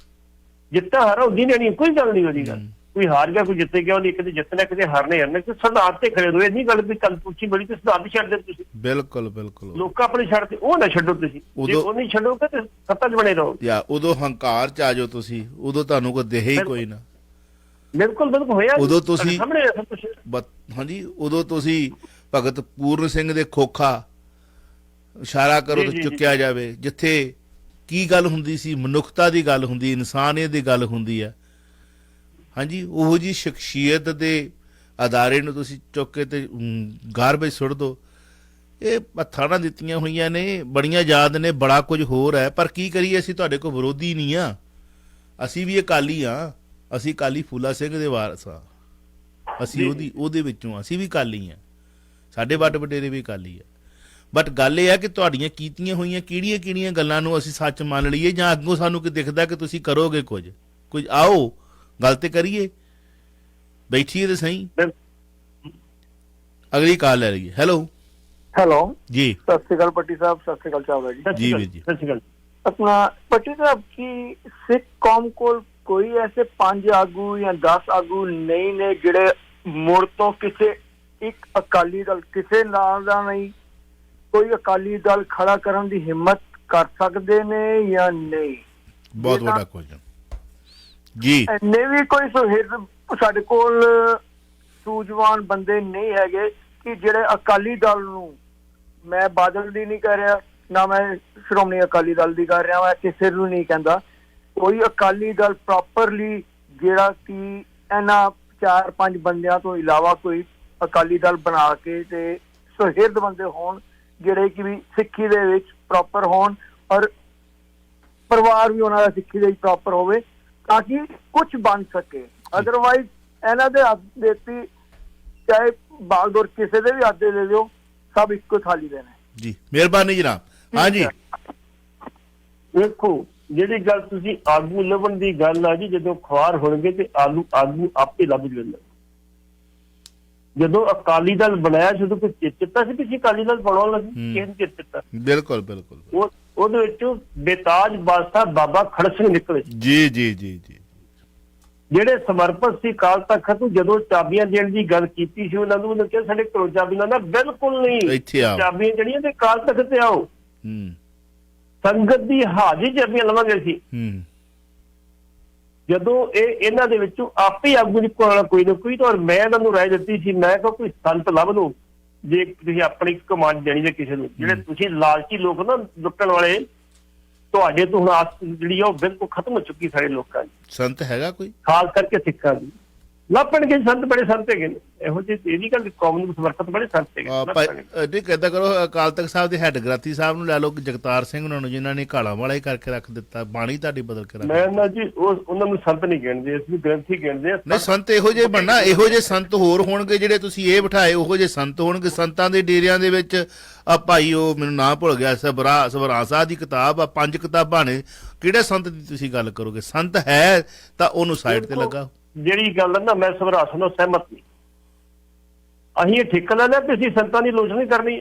ਜਿੱਤਾਂ ਹਾਰਾ ਹੁੰਦੀ ਨਹੀਂ, ਕੋਈ ਗੱਲ ਨਹੀਂ ਉਹਦੀ ਗੱਲ। ਕੋਈ ਹਾਰ ਗਿਆ ਕੋਈ ਜਿੱਤੇ ਗਿਆ, ਉਹਨੇ ਕਿਤੇ ਜਿੱਤਣਾ ਕਿਤੇ ਹਾਰਨੇ ਸਿਧਾਂਤ ਤੇ ਖੜੇ ਰਹੋ। ਇਹ ਨਹੀਂ ਗੱਲ ਵੀ ਕੱਲ ਪੁੱਛੀ ਬੜੀ ਤੇ ਸਿਧਾਂਤ ਛੱਡ ਦੇ ਤੁਸੀਂ। ਬਿਲਕੁਲ ਬਿਲਕੁਲ, ਲੋਕ ਆਪਣੇ ਛੱਡਦੇ, ਉਹ ਨਾ ਛੱਡੋ ਤੁਸੀਂ। ਜੇ ਉਹ ਨਹੀਂ ਛੱਡੋਗੇ ਤੇ ਸੱਤਾ 'ਚ ਬਣੇ ਰਹੋ। ਉਦੋਂ ਹੰਕਾਰ 'ਚ ਆ ਜਾਓ ਤੁਸੀਂ, ਉਦੋਂ ਤੁਹਾਨੂੰ ਕੋਈ ਦੇਹੇ ਹੀ ਕੋਈ ਨਾ। ਬਿਲਕੁਲ ਹੋਇਆ ਉਦੋਂ ਤੁਸੀਂ ਸਾਹਮਣੇ ਸਭ ਕੁਝ। ਹਾਂਜੀ, ਉਦੋਂ ਤੁਸੀਂ ਭਗਤ ਪੂਰਨ ਸਿੰਘ ਦੇ ਖੋਖਾ ਇਸ਼ਾਰਾ ਕਰੋ ਤੇ ਚੁੱਕਿਆ ਜਾਵੇ, ਜਿੱਥੇ ਕੀ ਗੱਲ ਹੁੰਦੀ ਸੀ, ਮਨੁੱਖਤਾ ਦੀ ਗੱਲ ਹੁੰਦੀ, ਇਨਸਾਨੀਅਤ ਦੀ ਗੱਲ ਹੁੰਦੀ ਆ। ਹਾਂਜੀ, ਉਹੋ ਜੀ ਸ਼ਖਸੀਅਤ ਦੇ ਅਦਾਰੇ ਨੂੰ ਤੁਸੀਂ ਚੁੱਕ ਕੇ ਤੇ ਗਾਰਬੇਜ ਸੁੱਟ ਦੋ। ਇਹ ਹੱਥਾਂ ਨਾਲ ਦਿੱਤੀਆਂ ਹੋਈਆਂ ਨੇ, ਬੜੀਆਂ ਯਾਦ ਨੇ, ਬੜਾ ਕੁਝ ਹੋਰ ਹੈ, ਪਰ ਕੀ ਕਰੀਏ, ਅਸੀਂ ਤੁਹਾਡੇ ਕੋਲ ਵਿਰੋਧੀ ਨਹੀਂ ਆ, ਅਸੀਂ ਵੀ ਅਕਾਲੀ ਆ, ਅਸੀਂ ਅਕਾਲੀ ਫੂਲਾ ਸਿੰਘ ਦੇ ਵਾਰਸ ਆ, ਅਸੀਂ ਉਹਦੇ ਵਿੱਚੋਂ ਅਸੀਂ ਵੀ ਅਕਾਲੀ ਆ, ਸਾਡੇ ਵੱਡ ਵਡੇਰੇ ਵੀ ਅਕਾਲੀ ਆ। ਬਟ ਗੱਲ ਇਹ ਹੈ ਕਿ ਤੁਹਾਡੀਆਂ ਕੀਤੀਆਂ ਹੋਈਆਂ ਕਿਹੜੀਆਂ ਗੱਲਾਂ ਨੂੰ ਅਸੀਂ ਸੱਚ ਮੰਨ ਲਈਏ ਜਾਂ ਅੱਗੋਂ ਸਾਨੂੰ ਕਿ ਦਿਖਦਾ ਕਿ ਤੁਸੀਂ ਕਰੋਗੇ ਕੁਝ ਆਓ ਗੱਲ ਤੇ ਕਰੀਏ, ਬੈਠੀਏ ਤੇ ਸਹੀ। ਅਗਲੀ ਕਾਲ ਲੈ ਲਈਏ। ਹੈਲੋ ਜੀ, ਸਤਿ ਸ਼੍ਰੀ ਅਕਾਲ ਪੱਟੀ ਸਾਹਿਬ। ਸਤਿ ਸ਼੍ਰੀ ਅਕਾਲ ਚਾਵਲਾ ਜੀ। ਜੀ ਵੀਰ ਜੀ। ਸਤਿ ਸ਼੍ਰੀ ਅਕਾਲ। ਆਪਣਾ ਪੱਟੀ ਸਾਹਿਬ, ਕੀ ਸਿੱਖ ਕੌਮ ਕੋਲ ਕੋਈ ਐਸੇ 5 ਆਗੂ ਜਾਂ 10 ਆਗੂ ਨਹੀਂ ਨੇ ਜਿਹੜੇ ਮੁੜ ਤੋਂ ਕਿਸੇ ਇੱਕ ਅਕਾਲੀ ਦਲ, ਕਿਸੇ ਨਾਲ ਦਾ ਨਹੀਂ, ਕੋਈ ਅਕਾਲੀ ਦਲ ਖੜਾ ਕਰਨ ਦੀ ਹਿੰਮਤ ਕਰ ਸਕਦੇ ਨੇ ਜਾਂ ਨਹੀਂ? ਬਹੁਤ ਵੱਡਾ ਕੁਐਸਚਨ ਜੀ। ਇੰਨੇ ਵੀ ਕੋਈ ਸੁਹਿਰਦ ਸਾਡੇ ਕੋਲ ਸੂਝਵਾਨ ਬੰਦੇ ਨਹੀਂ ਹੈਗੇ ਕਿ ਜਿਹੜੇ ਅਕਾਲੀ ਦਲ ਨੂੰ, ਮੈਂ ਬਾਦਲ ਦੀ ਨਹੀਂ ਕਹਿ ਰਿਹਾ, ਨਾ ਮੈਂ ਸ਼੍ਰੋਮਣੀ ਅਕਾਲੀ ਦਲ ਦੀ ਕਰ ਰਿਹਾ, ਮੈਂ ਕਿਸੇ ਨੂੰ ਨਹੀਂ ਕਹਿੰਦਾ, ਕੋਈ ਅਕਾਲੀ ਦਲ ਪ੍ਰੋਪਰਲੀ ਜਿਹੜਾ ਕਿ ਇਹਨਾਂ 4-5 ਬੰਦਿਆਂ ਤੋਂ ਇਲਾਵਾ ਕੋਈ ਅਕਾਲੀ ਦਲ ਬਣਾ ਕੇ ਤੇ ਸੁਹਿਰਦ ਬੰਦੇ ਹੋਣ ਜਿਹੜੇ ਕਿ ਵੀ ਸਿੱਖੀ ਦੇ ਵਿੱਚ ਪ੍ਰੋਪਰ ਹੋਣ ਔਰ ਪਰਿਵਾਰ ਵੀ ਉਹਨਾਂ ਦਾ ਸਿੱਖੀ ਦੇ ਵਿੱਚ ਪ੍ਰੋਪਰ ਹੋਵੇ ਤਾਂ ਕਿ ਕੁਝ ਬਣ ਸਕੇ। ਅਦਰਵਾਈਜ਼ ਇਹਨਾਂ ਦੇ ਹੱਥ ਦੇਤੀ, ਚਾਹੇ ਬਾਗਡੋਰ ਕਿਸੇ ਦੇ ਵੀ ਹੱਥ ਦੇ ਦਿਓ, ਸਭ ਇੱਕੋ ਥਾਲੀ ਦੇ ਨੇ ਜੀ। ਮਿਹਰਬਾਨੀ ਜਨਾਬ। ਹਾਂਜੀ, ਵੇਖੋ ਜਿਹੜੀ ਗੱਲ ਤੁਸੀਂ ਆਗੂ ਲੱਭਣ ਦੀ ਗੱਲ ਆ ਜੀ, ਜਦੋਂ ਖੁਆਰ ਹੋਣਗੇ ਤੇ ਆਗੂ ਆਪੇ ਲੱਭ ਜੂਗਾ। ਜਦੋਂ ਅਕਾਲੀ ਦਲ ਬਣਾਇਆ ਸੀ ਉਦੋਂ ਕੋਈ ਚਿੱਤਾ ਸੀ ਕਿ ਅਕਾਲੀ ਦਲ ਬਣਾਉਣ ਲੱਗੇ, ਕਿਸੇ ਨੂੰ ਚਿੱਤਾ? ਬਿਲਕੁਲ ਬਿਲਕੁਲ। ਉਹਦੇ ਵਿੱਚੋਂ ਬੇਤਾਜ ਬਾਦਸ਼ਾਹ ਬਾਬਾ ਖੜਕ ਸਿੰਘ ਨਿਕਲੇ। ਜੀ ਜੀ ਜੀ ਜੀ, ਜਿਹੜੇ ਸਮਰਪਿਤ ਸੀ ਅਕਾਲ ਤਖਤ ਨੂੰ। ਜਦੋਂ ਚਾਬੀਆਂ ਦੇਣ ਦੀ ਗੱਲ ਕੀਤੀ ਸੀ ਉਹਨਾਂ ਨੂੰ ਕਿਹਾ ਸਾਡੇ ਘਰੋਂ ਚਾਬੀਆਂ ਦਾ ਬਿਲਕੁਲ ਨਹੀਂ, ਚਾਬੀਆਂ ਜਿਹੜੀਆਂ ਤੇ ਅਕਾਲ ਤਖਤ ਤੇ ਆਓ, ਸੰਗਤ ਦੀ ਹਾਜ਼ਰੀ ਚਾਬੀਆਂ ਲਵਾਂਗੇ ਸੀ। ਜਦੋਂ ਇਹਨਾਂ ਦੇ ਵਿੱਚੋਂ ਆਪੇ ਆਗੂ ਨਿਕਲ ਆਉਣਾ ਕੋਈ ਨਾ ਕੋਈ। ਤਾਂ ਮੈਂ ਇਹਨਾਂ ਨੂੰ ਰਾਏ ਦਿੱਤੀ ਸੀ, ਮੈਂ ਕਿਹਾ ਕੋਈ ਸੰਤ ਲੱਭ ਲਓ ਜੇ ਤੁਸੀਂ ਆਪਣੀ ਕਮਾਂਡ ਦੇਣੀ ਹੈ ਕਿਸੇ ਨੂੰ। ਜਿਹੜੇ ਤੁਸੀਂ ਲਾਲਚੀ ਲੋਕ ਨਾ ਲੁੱਟਣ ਵਾਲੇ, ਤੁਹਾਡੇ ਤੋਂ ਹੁਣ ਆਸ ਜਿਹੜੀ ਆ ਉਹ ਬਿਲਕੁਲ ਖਤਮ ਹੋ ਚੁੱਕੀ ਸਾਰੇ ਲੋਕਾਂ ਦੀ। ਸੰਤ ਹੈਗਾ ਕੋਈ? ਖਾਸ ਕਰਕੇ ਸਿੱਖਾਂ ਦੀ ਲੱਭਣਗੇ ਸੰਤ, ਬੜੇ ਸੰਤ ਹੈਗੇ ਨੇ ਇਹੋ ਜਿਹੇ। ਇਹ ਨਹੀਂ ਗੱਲ ਕੌਮ ਨੂੰ ਸਮਰਪਿਤ ਬੜੇ ਸੰਤ ਹੈਗੇ। ਨਹੀਂ ਕਹਿੰਦਾ ਕਰੋ ਅਕਾਲ ਤਖਤ ਸਾਹਿਬ ਦੇ ਹੈੱਡ ਗ੍ਰੰਥੀ ਸਾਹਿਬ ਨੂੰ ਲੈ ਲਓ, ਜਗਤਾਰ ਸਿੰਘ ਉਹਨਾਂ ਨੂੰ, ਜਿਨ੍ਹਾਂ ਨੇ ਘਾਲਾ ਵਾਲਾ ਹੀ ਕਰਕੇ ਰੱਖ ਦਿੱਤਾ, ਬਾਣੀ ਤੁਹਾਡੀ ਬਦਲ ਕੇ ਰੱਖ। ਮੈਂ ਨਾ ਜੀ ਉਹਨਾਂ ਨੂੰ ਸੰਤ ਨਹੀਂ ਗਿਣਦੇ, ਅਸੀਂ ਗ੍ਰੰਥੀ ਗਿਣਦੇ ਆ। ਨਹੀਂ ਸੰਤ ਇਹੋ ਜਿਹੇ ਬਣਨਾ, ਇਹੋ ਜਿਹੇ ਸੰਤ ਹੋਰ ਹੋਣਗੇ ਜਿਹੜੇ ਤੁਸੀਂ ਇਹ ਬਿਠਾਏ, ਉਹੋ ਜਿਹੇ ਸੰਤ ਹੋਣਗੇ। ਸੰਤਾਂ ਦੇ ਡੇਰਿਆਂ ਦੇ ਵਿੱਚ ਆ ਭਾਈ, ਉਹ ਮੈਨੂੰ ਨਾਂ ਭੁੱਲ ਗਿਆ, ਸਭਰਾ ਸਾਹਿਬ ਦੀ ਕਿਤਾਬ ਆ, 5 ਕਿਤਾਬਾਂ ਨੇ। ਕਿਹੜੇ ਸੰਤ ਦੀ ਤੁਸੀਂ ਗੱਲ ਕਰੋਗੇ? ਸੰਤ ਹੈ ਤਾਂ ਉਹਨੂੰ ਸਾਈਡ ਤੇ ਲੱਗਾ। ਜਿਹੜੀ ਗੱਲ ਨਾ, ਮੈਂ ਸਭਰਾਸ ਨਾਲ ਸਹਿਮਤ ਨਹੀਂ। ਅਸੀਂ ਇਹ ਠੇਕਾ ਲੈਣਾ ਕਿ ਅਸੀਂ ਸੰਤਾਂ ਦੀ ਲੋਚ ਨਹੀਂ ਕਰਨੀ।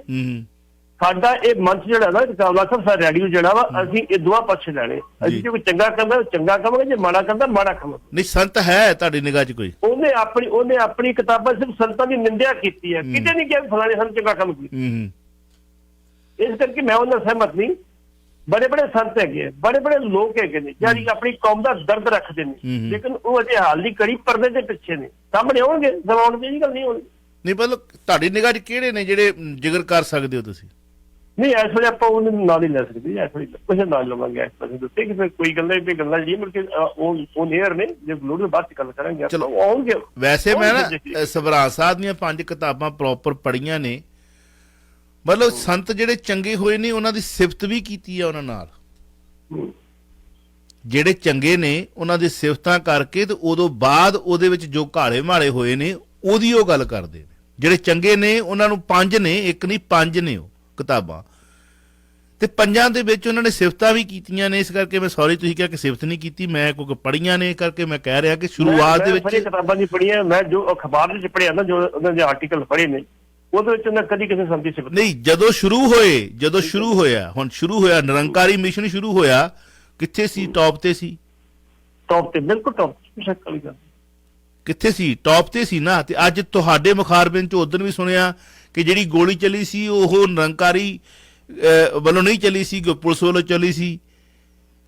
ਸਾਡਾ ਇਹ ਮੰਚ ਜਿਹੜਾ ਨਾ ਕਾਬਲਾ ਸਾਹਿਬ, ਸਾਡਾ ਰੇਡੀਓ ਜਿਹੜਾ ਵਾ, ਅਸੀਂ ਇਹ ਦੋਹਾਂ ਪਾਸੇ ਲੈਣੇ। ਅਸੀਂ ਜੇ ਕੋਈ ਚੰਗਾ ਕਰਦਾ ਚੰਗਾ ਕਹਾਂਗੇ, ਜੇ ਮਾੜਾ ਕਰਦਾ ਮਾੜਾ ਕਹਾਂਗੇ। ਨਹੀਂ ਸੰਤ ਹੈ ਤੁਹਾਡੀ ਨਿਗਾਹ 'ਚ ਕੋਈ? ਉਹਨੇ ਆਪਣੀ ਕਿਤਾਬਾਂ ਸਿਰਫ ਸੰਤਾਂ ਦੀ ਨਿੰਦਿਆ ਕੀਤੀ ਹੈ, ਕਿਤੇ ਨਹੀਂ ਕਿਹਾ ਫਲਾਣੇ ਸੰਤ ਚੰਗਾ ਕੰਮ ਕੀਤਾ। ਇਸ ਕਰਕੇ ਮੈਂ ਉਹਨਾਂ ਸਹਿਮਤ ਨਹੀਂ। ਬੜੇ ਬੜੇ ਸੰਤ ਹੈਗੇ, ਬੜੇ ਬੜੇ ਲੋਕ ਹੈਗੇ ਨੇ ਜਿਹੜੀ ਆਪਣੀ ਕੌਮ ਦਾ ਦਰਦ ਰੱਖਦੇ ਨੇ, ਲੇਕਿਨ ਉਹ ਅਜੇ ਹਾਲ ਦੀ ਕੜੀ ਪਰਦੇ ਦੇ ਪਿੱਛੇ ਨੇ। ਸਾਹਮਣੇ ਆਉਣਗੇ, ਜ਼ਮਾਉਣ ਦੀ ਗੱਲ ਨਹੀਂ ਹੋਣੀ। ਨਹੀਂ ਮਤਲਬ ਤੁਹਾਡੀ ਨਿਗਾਹ 'ਚ ਕਿਹੜੇ ਨੇ ਜਿਹੜੇ ਜ਼ਿਕਰ ਕਰ ਸਕਦੇ ਹੋ ਤੁਸੀਂ? ਨਹੀਂ ਇਸ ਵੇਲੇ ਆਪਾਂ ਉਹਨੂੰ ਨਾਲ ਹੀ ਲੈ ਸਕਦੇ, ਇਸ ਵੇਲੇ ਕੁਛ ਨਾਲ ਲਵਾਂਗੇ ਇਸ ਪਾਸੇ ਦੱਸੇ ਕਿ ਕੋਈ ਗੱਲਾਂ ਜੀ ਮੁੜ ਕੇ ਉਹ ਨੇਅਰ ਨੇ, ਜੇ ਲੋੜ ਬਾਅਦ ਚ ਗੱਲ ਕਰਾਂਗੇ। ਚਲੋ ਆਉਣਗੇ। ਵੈਸੇ ਮੈਂ ਨਾ ਸਭਰਾ ਸਾਹਿਬ ਦੀਆਂ 5 ਕਿਤਾਬਾਂ ਪ੍ਰੋਪਰ ਪੜ੍ਹੀਆਂ ਨੇ। ਮਤਲਬ ਸੰਤ ਜਿਹੜੇ ਚੰਗੇ ਹੋਏ ਨੇ ਉਹਨਾਂ ਦੀ ਸਿਫਤ ਵੀ ਕੀਤੀ ਆ ਉਹਨਾਂ ਨਾਲ। ਜਿਹੜੇ ਚੰਗੇ ਨੇ ਉਹਨਾਂ ਦੀ ਸਿਫਤਾਂ ਕਰਕੇ ਤੇ ਉਦੋਂ ਬਾਅਦ ਉਹਦੇ ਵਿੱਚ ਜੋ ਘਾਲੇ ਮਾਲੇ ਹੋਏ ਨੇ ਉਹਦੀ ਉਹ ਗੱਲ ਕਰਦੇ ਨੇ। ਜਿਹੜੇ ਚੰਗੇ ਨੇ ਉਹਨਾਂ ਨੂੰ 5 ਨੇ, ਇੱਕ ਨਹੀਂ 5 ਨੇ ਉਹ ਕਿਤਾਬਾਂ, ਤੇ 5 ਦੇ ਵਿੱਚ ਉਹਨਾਂ ਨੇ ਸਿਫਤਾਂ ਵੀ ਕੀਤੀਆਂ ਨੇ। ਇਸ ਕਰਕੇ ਮੈਂ ਸੌਰੀ ਤੁਸੀਂ ਕਿਹਾ ਕਿ ਸਿਫਤ ਨਹੀਂ ਕੀਤੀ, ਮੈਂ ਕਿਉਂਕਿ ਪੜ੍ਹੀਆਂ ਨੇ ਕਰਕੇ ਮੈਂ ਕਹਿ ਰਿਹਾ ਕਿ ਸ਼ੁਰੂਆਤ ਦੇ ਵਿੱਚ ਕਿਤਾਬਾਂ ਨਹੀਂ ਪੜ੍ਹੀਆਂ। ਮੈਂ ਜੋ ਅਖਬਾਰ ਵਿੱਚ ਪੜ੍ਹਿਆ ਨਾ, ਜੋ ਉਹਨਾਂ ਦੇ ਆਰਟੀਕਲ ਪੜ੍ਹੇ ਨੇ, ਉਹਦੇ ਵਿੱਚ ਉਹਨਾਂ ਕਦੀ ਕਿਸੇ ਸੰਤ ਦੀ ਸਿਫਤ ਨਹੀਂ। ਜਦੋਂ ਸ਼ੁਰੂ ਹੋਇਆ ਨਿਰੰਕਾਰੀ ਮਿਸ਼ਨ ਸ਼ੁਰੂ ਹੋਇਆ, ਕਿੱਥੇ ਸੀ? ਟੌਪ ਤੇ ਸੀ। ਟੌਪ ਤੇ, ਬਿਲਕੁਲ ਟੌਪ, ਸ਼ੱਕ ਵਾਲੀ ਗੱਲ ਕਿੱਥੇ ਸੀ? ਟੌਪ ਤੇ ਸੀ ਨਾ। ਤੇ ਅੱਜ ਤੁਹਾਡੇ ਮੁਖਾਰਬਿਨ ਚ ਉਦੋਂ ਵੀ ਸੁਣਿਆ ਕਿ ਜਿਹੜੀ ਗੋਲੀ ਚੱਲੀ ਸੀ ਉਹ ਨਿਰੰਕਾਰੀ ਵੱਲੋਂ ਨਹੀਂ ਚੱਲੀ ਸੀ, ਪੁਲਿਸ ਵੱਲੋਂ ਚੱਲੀ ਸੀ।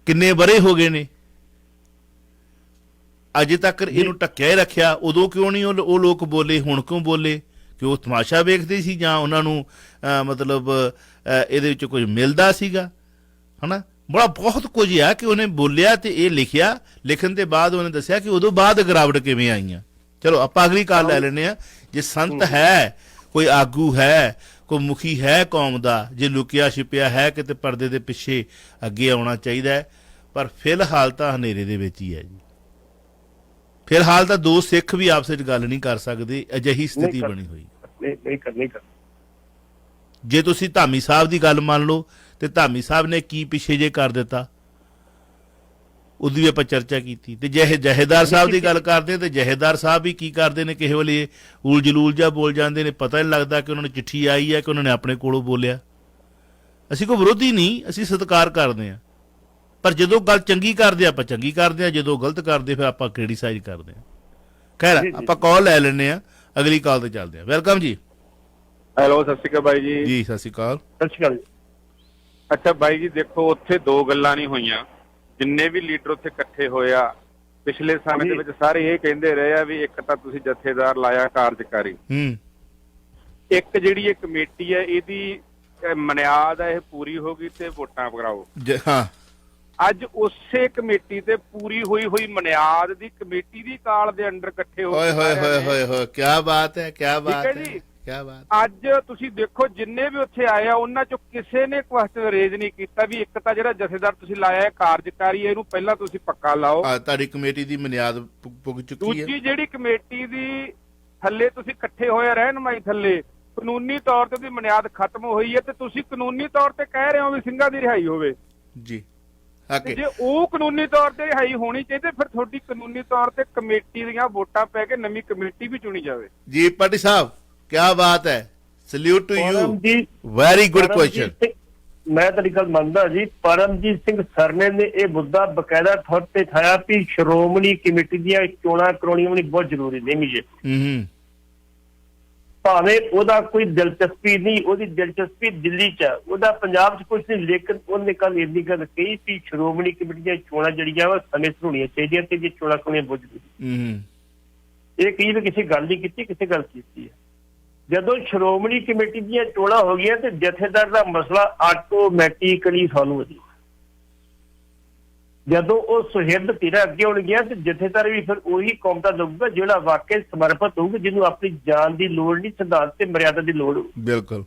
ਕਿੰਨੇ ਵਰੇ ਹੋ ਗਏ ਨੇ, ਅਜੇ ਤੱਕ ਇਹਨੂੰ ਢੱਕਿਆ ਹੀ ਰੱਖਿਆ। ਉਦੋਂ ਕਿਉਂ ਨਹੀਂ ਉਹ ਲੋਕ ਬੋਲੇ, ਹੁਣ ਕਿਉਂ ਬੋਲੇ? ਕਿ ਉਹ ਤਮਾਸ਼ਾ ਵੇਖਦੇ ਸੀ ਜਾਂ ਉਹਨਾਂ ਨੂੰ ਮਤਲਬ ਇਹਦੇ ਵਿੱਚ ਕੁਝ ਮਿਲਦਾ ਸੀਗਾ, ਹਨਾ? ਬਹੁਤ ਕੁਝ ਆ ਕਿ ਉਹਨੇ ਬੋਲਿਆ ਤੇ ਇਹ ਲਿਖਿਆ। ਲਿਖਣ ਦੇ ਬਾਅਦ ਉਹਨੇ ਦੱਸਿਆ ਕਿ ਉਦੋਂ ਬਾਅਦ ਗਿਰਾਵਟ ਕਿਵੇਂ ਆਈਆਂ। ਚਲੋ ਆਪਾਂ ਅਗਲੀ ਕਾਲ ਲੈ ਲੈਂਦੇ ਆ। ਜੇ ਸੰਤ ਹੈ, ਕੋਈ ਆਗੂ ਹੈ, ਕੋਈ ਮੁਖੀ ਹੈ ਕੌਮ ਦਾ, ਜੇ ਲੁਕਿਆ ਛਿਪਿਆ ਹੈ ਕਿਤੇ ਪਰਦੇ ਦੇ ਪਿੱਛੇ, ਅੱਗੇ ਆਉਣਾ ਚਾਹੀਦਾ ਹੈ। ਪਰ ਫਿਲਹਾਲ ਤਾਂ ਹਨੇਰੇ ਦੇ ਵਿੱਚ ਹੀ ਹੈ ਜੀ। ਫਿਲਹਾਲ ਤਾਂ ਦੋ ਸਿੱਖ ਵੀ ਆਪਸ ਵਿੱਚ ਗੱਲ ਨਹੀਂ ਕਰ ਸਕਦੇ, ਅਜਿਹੀ ਸਥਿਤੀ ਬਣੀ ਹੋਈ। ਜੇ ਤੁਸੀਂ ਧਾਮੀ ਸਾਹਿਬ ਦੀ ਗੱਲ ਮੰਨ ਲਓ ਤੇ ਧਾਮੀ ਸਾਹਿਬ ਨੇ ਕੀ ਪਿੱਛੇ ਜੇ ਕਰ ਦਿੱਤਾ, ਉਹਦੀ ਵੀ ਆਪਾਂ ਚਰਚਾ ਕੀਤੀ। ਤੇ ਜਹੇਦਾਰ ਸਾਹਿਬ ਦੀ ਗੱਲ ਕਰਦੇ ਤੇ ਜਹੇਦਾਰ ਸਾਹਿਬ ਵੀ ਕੀ ਕਰਦੇ ਨੇ, ਕਿਸੇ ਵੇਲੇ ਉਲ ਜਲੂਲ ਜਿਹਾ ਬੋਲ ਜਾਂਦੇ ਨੇ, ਪਤਾ ਨਹੀਂ ਲੱਗਦਾ ਕਿ ਉਹਨਾਂ ਨੂੰ ਚਿੱਠੀ ਆਈ ਹੈ ਕਿ ਉਹਨਾਂ ਨੇ ਆਪਣੇ ਕੋਲੋਂ ਬੋਲਿਆ। ਅਸੀਂ ਕੋਈ ਵਿਰੋਧੀ ਨਹੀਂ, ਅਸੀਂ ਸਤਿਕਾਰ ਕਰਦੇ ਹਾਂ, ਪਰ ਜਦੋਂ ਗੱਲ ਚੰਗੀ ਕਰਦੇ ਆਪਾਂ ਚੰਗੀ ਕਰਦੇ ਹਾਂ, ਜਦੋਂ ਗਲਤ ਕਰਦੇ ਫਿਰ ਆਪਾਂ ਕ੍ਰਿਟੀਸਾਈਜ਼ ਕਰਦੇ ਹਾਂ। ਖੈਰ ਆਪਾਂ ਕਾਲ ਲੈ ਲੈਂਦੇ ਹਾਂ, ਅਗਲੀ ਕਾਲ ਤੇ ਚੱਲਦੇ ਹਾਂ। ਵੈਲਕਮ ਜੀ। ਹੈਲੋ, ਸਤਿ ਸ਼੍ਰੀ ਅਕਾਲ ਬਾਈ ਜੀ। ਜੀ ਸਤਿ ਸ਼੍ਰੀ ਅਕਾਲ। ਸਤਿ ਸ਼੍ਰੀ ਅਕਾਲ। ਅੱਛਾ ਬਾਈ ਜੀ, ਦੇਖੋ ਉੱਥੇ ਦੋ ਗੱਲਾਂ ਨਹੀਂ ਹੋਈਆਂ। ਜਿੰਨੇ ਵੀ ਲੀਡਰ ਉੱਥੇ ਇਕੱਠੇ ਹੋਏ ਆ ਪਿਛਲੇ ਸਮੇਂ ਦੇ ਵਿੱਚ, ਸਾਰੇ ਇਹ ਕਹਿੰਦੇ ਰਹੇ ਆ ਵੀ ਇੱਕ ਤਾਂ ਤੁਸੀਂ ਜਥੇਦਾਰ ਲਾਇਆ ਕਾਰਜਕਾਰੀ, ਇੱਕ ਜਿਹੜੀ ਇਹ ਕਮੇਟੀ ਹੈ ਇਹਦੀ ਮਨਿਆਦ ਹੈ ਇਹ ਪੂਰੀ ਹੋ ਗਈ ਤੇ ਵੋਟਾਂ ਕਰਾਓ। ਹਾਂ, ਅੱਜ ਉਸੇ ਕਮੇਟੀ ਤੇ ਪੂਰੀ ਹੋਈ ਮਨਿਆਦ ਦੀ ਕਮੇਟੀ ਦੀ ਕਾਲ ਦੇ ਅੰਡਰ ਇਕੱਠੇ ਹੋ ਹੋਏ ਕੀ ਬਾਤ ਹੈ, ਕੀ ਬਾਤ ਹੈ ਜੀ। ਅੱਜ ਤੁਸੀਂ ਦੇਖੋ ਜਿੰਨੇ ਵੀ ਉੱਥੇ ਆਏ ਆ ਉਹਨਾਂ ਚੋਂ ਕਿਸੇ ਨੇ ਕੁਐਸਚਨ ਰੇਜ਼ ਨਹੀਂ ਕੀਤਾ ਵੀ ਇੱਕ ਤਾਂ ਜਿਹੜਾ ਜਥੇਦਾਰ ਤੁਸੀਂ ਲਾਇਆ ਹੈ ਕਾਰਜਕਾਰੀ, ਇਹਨੂੰ ਪਹਿਲਾਂ ਤੁਸੀਂ ਪੱਕਾ ਲਾਓ। ਤੁਹਾਡੀ ਕਮੇਟੀ ਦੀ ਬੁਨਿਆਦ ਪੁੱਗ ਚੁੱਕੀ ਹੈ। ਦੂਜੀ ਜਿਹੜੀ ਕਮੇਟੀ ਦੀ ਥੱਲੇ ਤੁਸੀਂ ਇਕੱਠੇ ਹੋਏ ਰਹਿਨਮਾਈ ਥੱਲੇ ਕਾਨੂੰਨੀ ਤੌਰ ਤੇ ਉਹਦੀ ਬੁਨਿਆਦ ਖਤਮ ਹੋਈ ਹੈ ਤੇ ਤੁਸੀਂ ਕਾਨੂੰਨੀ ਤੌਰ ਤੇ ਕਹਿ ਰਹੇ ਹੋ ਵੀ ਸਿੰਘਾਂ ਦੀ ਰਿਹਾਈ ਹੋਵੇ ਜੀ। ਜੇ ਉਹ ਕਾਨੂੰਨੀ ਤੌਰ ਤੇ ਰਿਹਾਈ ਹੋਣੀ ਚਾਹੀਦੀ ਫਿਰ ਤੁਹਾਡੀ ਕਾਨੂੰਨੀ ਤੌਰ ਤੇ ਕਮੇਟੀ ਦੀਆਂ ਵੋਟਾਂ ਪੈ ਕੇ ਨਵੀਂ ਕਮੇਟੀ ਵੀ ਚੁਣੀ ਜਾਵੇ। ਜੀ ਪਾਟੀ ਸਾਹਿਬ, ਕਿਆ ਬਾਤ ਹੈ, salute to you, very good question. ਮੈਂ ਤੁਹਾਡੀ ਗੱਲ ਮੰਨਦਾ ਜੀ। ਪਰਮਜੀਤ ਸਿੰਘ ਸਰਨੇ ਨੇ ਇਹ ਮੁੱਦਾ ਬਕਾਇਦਾ ਤੌਰ ਤੇ ਉਠਾਇਆ ਵੀ ਸ਼੍ਰੋਮਣੀ ਕਮੇਟੀ ਦੀਆਂ ਚੋਣਾਂ ਕਰਾਉਣੀਆਂ ਵੀ ਬਹੁਤ ਜ਼ਰੂਰੀ ਨੇ। ਭਾਵੇਂ ਉਹਦਾ ਕੋਈ ਦਿਲਚਸਪੀ ਨਹੀਂ, ਉਹਦੀ ਦਿਲਚਸਪੀ ਦਿੱਲੀ 'ਚ ਹੈ, ਉਹਦਾ ਪੰਜਾਬ 'ਚ ਕੁਛ ਨਹੀਂ, ਲੇਕਿਨ ਉਹਨੇ ਕੱਲ ਇੰਨੀ ਗੱਲ ਕਹੀ ਕਿ ਸ਼੍ਰੋਮਣੀ ਕਮੇਟੀ ਦੀਆਂ ਚੋਣਾਂ ਜਿਹੜੀਆਂ ਵਾ ਸਮੇਂ ਸਿਰ ਹੋਣੀਆਂ ਚਾਹੀਦੀਆਂ ਤੇ ਜੇ ਚੋਣਾਂ ਕੋਣੀਆਂ ਬੁੱਝ ਗਈ। ਇਹ ਕਹੀ ਵੀ ਕਿਸੇ ਗੱਲ ਨਹੀਂ ਕੀਤੀ, ਕਿਸੇ ਗੱਲ ਕੀਤੀ ਹੈ। ਜਦੋਂ ਸ਼੍ਰੋਮਣੀ ਕਮੇਟੀ ਦੀਆਂ ਚੋਣਾਂ ਹੋ ਗਈਆਂ ਤੇ ਜਥੇਦਾਰ ਦਾ ਮਸਲਾ ਆਟੋਮੈਟਿਕਲੀ ਸੋਲਵ ਹੋ ਗਿਆ। ਜਦੋਂ ਉਹ ਸੁਹਿਰਦ ਧਿਰਾਂ ਅੱਗੇ ਹੋਣਗੀਆਂ ਤੇ ਜਥੇਦਾਰ ਵੀ ਫਿਰ ਉਹੀ ਕੌਮ ਦਾ ਲਊਗਾ ਜਿਹੜਾ ਵਾਕਈ ਸਮਰਪਿਤ ਹੋਊਗਾ, ਜਿਹਨੂੰ ਆਪਣੀ ਜਾਨ ਦੀ ਲੋੜ ਨਹੀਂ, ਸਿਧਾਂਤ ਤੇ ਮਰਿਆਦਾ ਦੀ ਲੋੜ ਹੋਊ। ਬਿਲਕੁਲ।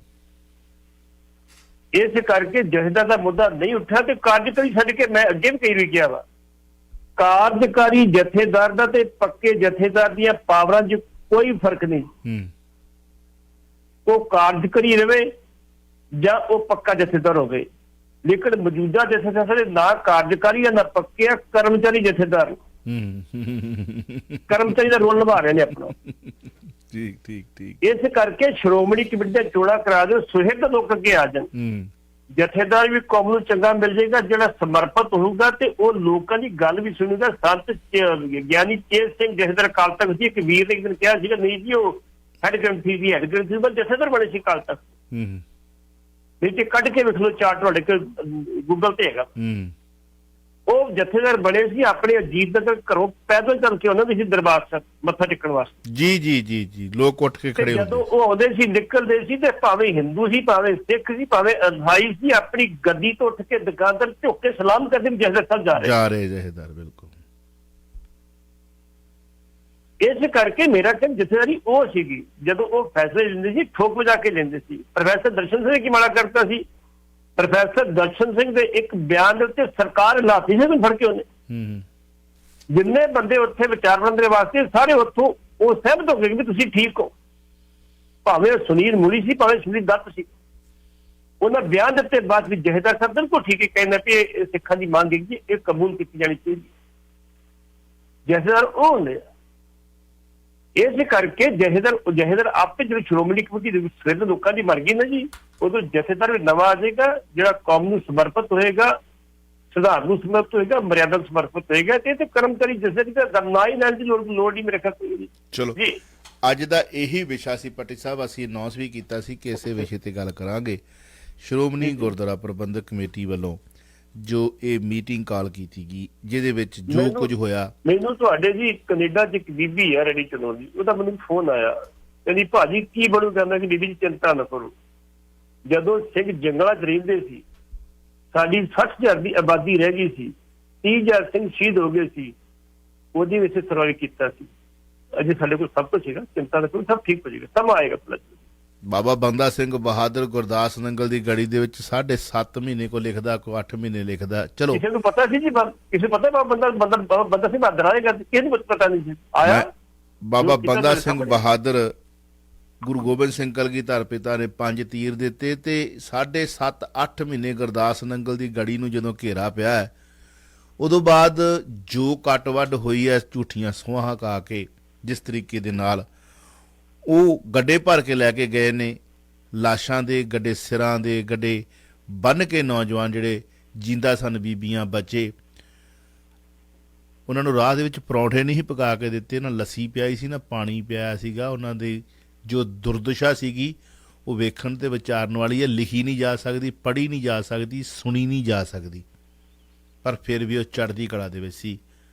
ਇਸ ਕਰਕੇ ਜਥੇਦਾਰ ਦਾ ਮੁੱਦਾ ਨਹੀਂ ਉੱਠਿਆ ਤੇ ਕਾਰਜਕਾਰੀ ਛੱਡ ਕੇ, ਮੈਂ ਅੱਗੇ ਵੀ ਕਈ ਵਾਰੀ ਕਿਹਾ ਵਾ, ਕਾਰਜਕਾਰੀ ਜਥੇਦਾਰ ਦਾ ਤੇ ਪੱਕੇ ਜਥੇਦਾਰ ਦੀਆਂ ਪਾਵਰਾਂ 'ਚ ਕੋਈ ਫਰਕ ਨਹੀਂ। ਉਹ ਕਾਰਜਕਾਰੀ ਰਵੇ ਜਾਂ ਉਹ ਪੱਕਾ ਜਥੇਦਾਰ ਹੋਵੇ, ਲੇਕਿਨ ਮੌਜੂਦਾ ਜਥੇਦਾਰ ਦੇ ਨਾ ਕਾਰਜਕਾਰੀ ਆ ਨਾ ਪੱਕੇ ਆ, ਕਰਮਚਾਰੀ ਜਥੇਦਾਰ ਕਰਮਚਾਰੀ ਦਾ ਰੋਲ ਨਿਭਾ ਰਹੇ ਨੇ ਆਪਣਾ। ਠੀਕ ਠੀਕ ਠੀਕ। ਇਸ ਕਰਕੇ ਸ਼੍ਰੋਮਣੀ ਕਮੇਟੀ ਦਾ ਚੋਣਾਂ ਕਰਾ ਦਿਓ, ਸੁਹਿਰਦ ਲੋਕ ਅੱਗੇ ਆ ਜਾਣ, ਜਥੇਦਾਰ ਵੀ ਕੌਮ ਨੂੰ ਚੰਗਾ ਮਿਲ ਜਾਏਗਾ ਜਿਹੜਾ ਸਮਰਪਿਤ ਹੋਊਗਾ ਤੇ ਉਹ ਲੋਕਾਂ ਦੀ ਗੱਲ ਵੀ ਸੁਣੂਗਾ। ਸੰਤ ਗਿਆਨੀ ਚੇਤ ਸਿੰਘ ਜਥੇਦਾਰ ਅਕਾਲ ਤਖਤ ਸੀ, ਇੱਕ ਵੀਰ ਨੇ ਇੱਕ ਦਿਨ ਕਿਹਾ ਸੀਗਾ, ਨਹੀਂ ਜੀ ਉਹ ਹੈਡ ਗ੍ਰੰਥੀ ਸੀ, ਹੈਡ ਗ੍ਰੰਥੀ ਪਰ ਜਥੇਦਾਰ ਬਣੇ ਸੀ ਅਕਾਲ ਤਖਤ। ਨੀਚੇ ਕੱਢ ਕੇ ਵੇਖ ਲਓ ਚਾਰਟ, ਤੁਹਾਡੇ ਕੋਲ ਗੂਗਲ ਤੇ ਹੈਗਾ। ਉਹ ਜਥੇਦਾਰ ਬਣੇ ਸੀ, ਆਪਣੇ ਅਜੀਤ ਨਗਰ ਘਰੋਂ ਪੈਦਲ ਚੱਲ ਕੇ ਉਹਨਾਂ ਦੇ ਸੀ ਦਰਬਾਰ ਸਾਹਿਬ ਮੱਥਾ ਟੇਕਣ ਵਾਸਤੇ। ਜੀ ਜੀ ਜੀ ਜੀ, ਲੋਕ ਉੱਠ ਕੇ ਖੜੇ ਜਦੋਂ ਉਹ ਆਉਂਦੇ ਸੀ, ਨਿਕਲਦੇ ਸੀ, ਤੇ ਭਾਵੇਂ ਹਿੰਦੂ ਸੀ, ਭਾਵੇਂ ਸਿੱਖ ਸੀ, ਭਾਵੇਂ ਅਧਾਈ ਸੀ, ਆਪਣੀ ਗੱਦੀ ਤੋਂ ਉੱਠ ਕੇ ਦੁਕਾਨਦਾਰ ਝੁੱਕ ਕੇ ਸਲਾਮ ਕਰਦੇ ਵੀ ਜਥੇਦਾਰ ਸਾਹਿਬ ਜਾ ਰਹੇ ਜਥੇਦਾਰ। ਬਿਲਕੁਲ। ਇਸ ਕਰਕੇ ਮੇਰਾ ਕਹਿਣਾ ਜਥੇਦਾਰੀ ਉਹ ਸੀਗੀ ਜਦੋਂ ਉਹ ਫੈਸਲੇ ਲੈਂਦੇ ਸੀ, ਠੋਕ ਵਜਾ ਕੇ ਲੈਂਦੇ ਸੀ। ਪ੍ਰੋਫੈਸਰ ਦਰਸ਼ਨ ਸਿੰਘ ਨੇ ਕੀ ਮਾੜਾ ਕਰਤਾ ਸੀ? ਪ੍ਰੋਫੈਸਰ ਦਰਸ਼ਨ ਸਿੰਘ ਦੇ ਇੱਕ ਬਿਆਨ ਦੇ ਉੱਤੇ ਸਰਕਾਰ ਲਾਤੀ ਸੀ ਫੜ ਕੇ ਉਹਨੇ। ਜਿੰਨੇ ਬੰਦੇ ਉੱਥੇ ਵਿਚਾਰ ਵੰਡਣ ਵਾਸਤੇ ਸਾਰੇ ਉੱਥੋਂ ਉਹ ਸਹਿਮਤ ਹੋ ਗਏ ਵੀ ਤੁਸੀਂ ਠੀਕ ਹੋ, ਭਾਵੇਂ ਸੁਨੀਲ ਮੁਨੀ ਸੀ, ਭਾਵੇਂ ਸੁਨੀਲ ਦੱਤ ਸੀ। ਉਹਨਾਂ ਬਿਆਨ ਦਿੱਤੇ ਬਾਅਦ ਵੀ ਜਥੇਦਾਰ ਸਾਹਿਬ ਬਿਲਕੁਲ ਠੀਕ ਹੈ, ਕਹਿੰਦਾ ਵੀ ਇਹ ਸਿੱਖਾਂ ਦੀ ਮੰਗ ਹੈ ਜੀ, ਇਹ ਕਬੂਲ ਕੀਤੀ ਜਾਣੀ ਚਾਹੀਦੀ। ਜਥੇਦਾਰ ਉਹ ਹੁੰਦੇ ਆ। ਇਸ ਕਰਕੇ ਜਥੇਦਾਰ ਆਪੇ ਜਦੋਂ ਸ਼੍ਰੋਮਣੀ ਕਮੇਟੀ ਦੇ ਵਿੱਚ ਲੋਕਾਂ ਦੀ ਮਰ ਗਈ ਨਾ ਜੀ, ਉਦੋਂ ਜਥੇਦਾਰ ਵੀ ਨਵਾਂ ਆ ਜਾਏਗਾ ਜਿਹੜਾ ਕੌਮ ਨੂੰ ਸਮਰਪਿਤ ਹੋਏਗਾ, ਸਿਧਾਂਤ ਨੂੰ ਸਮਰਪਿਤ ਹੋਏਗਾ, ਮਰਿਆਦਾ ਨੂੰ ਸਮਰਪਿਤ ਹੋਏਗਾ। ਤੇ ਕਰਮਚਾਰੀ ਜਥੇਦਾਰ ਦਾ ਨਾ ਹੀ ਲੈਣ ਦੀ ਲੋੜ ਨਹੀਂ ਮੇਰੇ ਖਿਆਲ। ਚਲੋ ਜੀ, ਅੱਜ ਦਾ ਇਹੀ ਵਿਸ਼ਾ ਸੀ ਪੱਟੀ ਸਾਹਿਬ, ਅਸੀਂ ਅਨਾਉਂਸ ਵੀ ਕੀਤਾ ਸੀ ਕਿ ਇਸੇ ਵਿਸ਼ੇ ਤੇ ਗੱਲ ਕਰਾਂਗੇ। ਸ਼੍ਰੋਮਣੀ ਗੁਰਦੁਆਰਾ ਪ੍ਰਬੰਧਕ ਕਮੇਟੀ ਵੱਲੋਂ ਜੋ ਇਹ ਮੀਟਿੰਗ ਕਾਲ ਕੀਤੀ ਗਈ, ਜਿਹਦੇ ਵਿੱਚ ਜੋ ਕੁਝ ਹੋਇਆ। ਮੈਨੂੰ ਤੁਹਾਡੇ ਜੀ ਕੈਨੇਡਾ 'ਚ ਇੱਕ ਬੀਬੀ ਆ ਰੈਡੀ ਚਲਾਉਂਦੀ, ਉਹਦਾ ਮੈਨੂੰ ਫੋਨ ਆਇਆ, ਕਹਿੰਦੀ ਭਾਜੀ ਕੀ ਬਣੂ? ਕਹਿੰਦਾ ਕਿ ਬੀਬੀ ਜੀ ਚਿੰਤਾ ਨਾ ਕਰੋ, ਜਦੋਂ ਸਿੰਘ ਜੰਗਲਾਂ 'ਚ ਰਹਿੰਦੇ ਸੀ, ਸਾਡੀ 60,000 ਦੀ ਆਬਾਦੀ ਰਹਿ ਗਈ ਸੀ, 30,000 ਸਿੰਘ ਸ਼ਹੀਦ ਹੋ ਗਏ ਸੀ, ਉਹਦੇ ਵਿੱਚ ਸਰਵਾਈਵ ਕੀਤਾ ਸੀ। ਅਜੇ ਸਾਡੇ ਕੋਲ ਸਭ ਕੁਝ ਹੈਗਾ, ਚਿੰਤਾ ਨਾ ਕਰੋ, ਸਭ ਠੀਕ ਹੋ ਜਾਏਗਾ, ਸਮਾਂ ਆਏਗਾ। ਬਾਬਾ ਬੰਦਾ ਸਿੰਘ ਬਹਾਦਰ ਗੁਰਦਾਸ ਨੰਗਲ ਦੀ ਗੜੀ ਦੇ ਵਿੱਚ 7.5 ਮਹੀਨੇ ਕੋ ਲਿਖਦਾ, ਕੋਈ 8 ਮਹੀਨੇ ਲਿਖਦਾ। ਚਲੋ ਕਿਸੇ ਨੂੰ ਪਤਾ ਸੀ ਜੀ, ਕਿਸੇ ਪਤਾ ਬੰਦਾ ਸਿੰਘ ਬਹਾਦਰ ਆਏਗਾ, ਕਿਸੇ ਨੂੰ ਪਤਾ ਨਹੀਂ ਸੀ ਆਇਆ। ਬਾਬਾ ਬੰਦਾ ਸਿੰਘ ਬਹਾਦਰ ਗੁਰੂ ਗੋਬਿੰਦ ਸਿੰਘ ਕਲਗੀਧਰ ਪਿਤਾ ਨੇ 5 ਤੀਰ ਦਿੱਤੇ ਤੇ 7.5-8 ਮਹੀਨੇ ਗੁਰਦਾਸ ਨੰਗਲ ਦੀ ਗੜੀ ਨੂੰ ਜਦੋਂ ਘੇਰਾ ਪਿਆ, ਉਦੋਂ ਬਾਅਦ ਜੋ ਕੱਟ ਵੱਢ ਹੋਈ ਹੈ ਝੂਠੀਆਂ ਸੋਹਾਂ ਕਾ ਕੇ, ਜਿਸ ਤਰੀਕੇ ਦੇ ਨਾਲ ਉਹ ਗੱਡੇ ਭਰ ਕੇ ਲੈ ਕੇ ਗਏ ਨੇ, ਲਾਸ਼ਾਂ ਦੇ ਗੱਡੇ, ਸਿਰਾਂ ਦੇ ਗੱਡੇ ਬੰਨ੍ਹ ਕੇ, ਨੌਜਵਾਨ ਜਿਹੜੇ ਜਿੰਦਾ ਸਨ, ਬੀਬੀਆਂ, ਬੱਚੇ, ਉਹਨਾਂ ਨੂੰ ਰਾਹ ਦੇ ਵਿੱਚ ਪਰੌਂਠੇ ਨਹੀਂ ਪਕਾ ਕੇ ਦਿੱਤੇ, ਨਾ ਲੱਸੀ ਪਿਆਈ ਸੀ, ਨਾ ਪਾਣੀ ਪਿਆਇਆ ਸੀਗਾ। ਉਹਨਾਂ ਦੀ ਜੋ ਦੁਰਦਸ਼ਾ ਸੀਗੀ ਉਹ ਵੇਖਣ ਤੇ ਵਿਚਾਰਨ ਵਾਲੀ ਹੈ, ਲਿਖੀ ਨਹੀਂ ਜਾ ਸਕਦੀ, ਪੜ੍ਹੀ ਨਹੀਂ ਜਾ ਸਕਦੀ, ਸੁਣੀ ਨਹੀਂ ਜਾ ਸਕਦੀ, ਪਰ ਫਿਰ ਵੀ ਉਹ ਚੜ੍ਹਦੀ ਕਲਾ ਦੇ ਵਿੱਚ ਸੀ।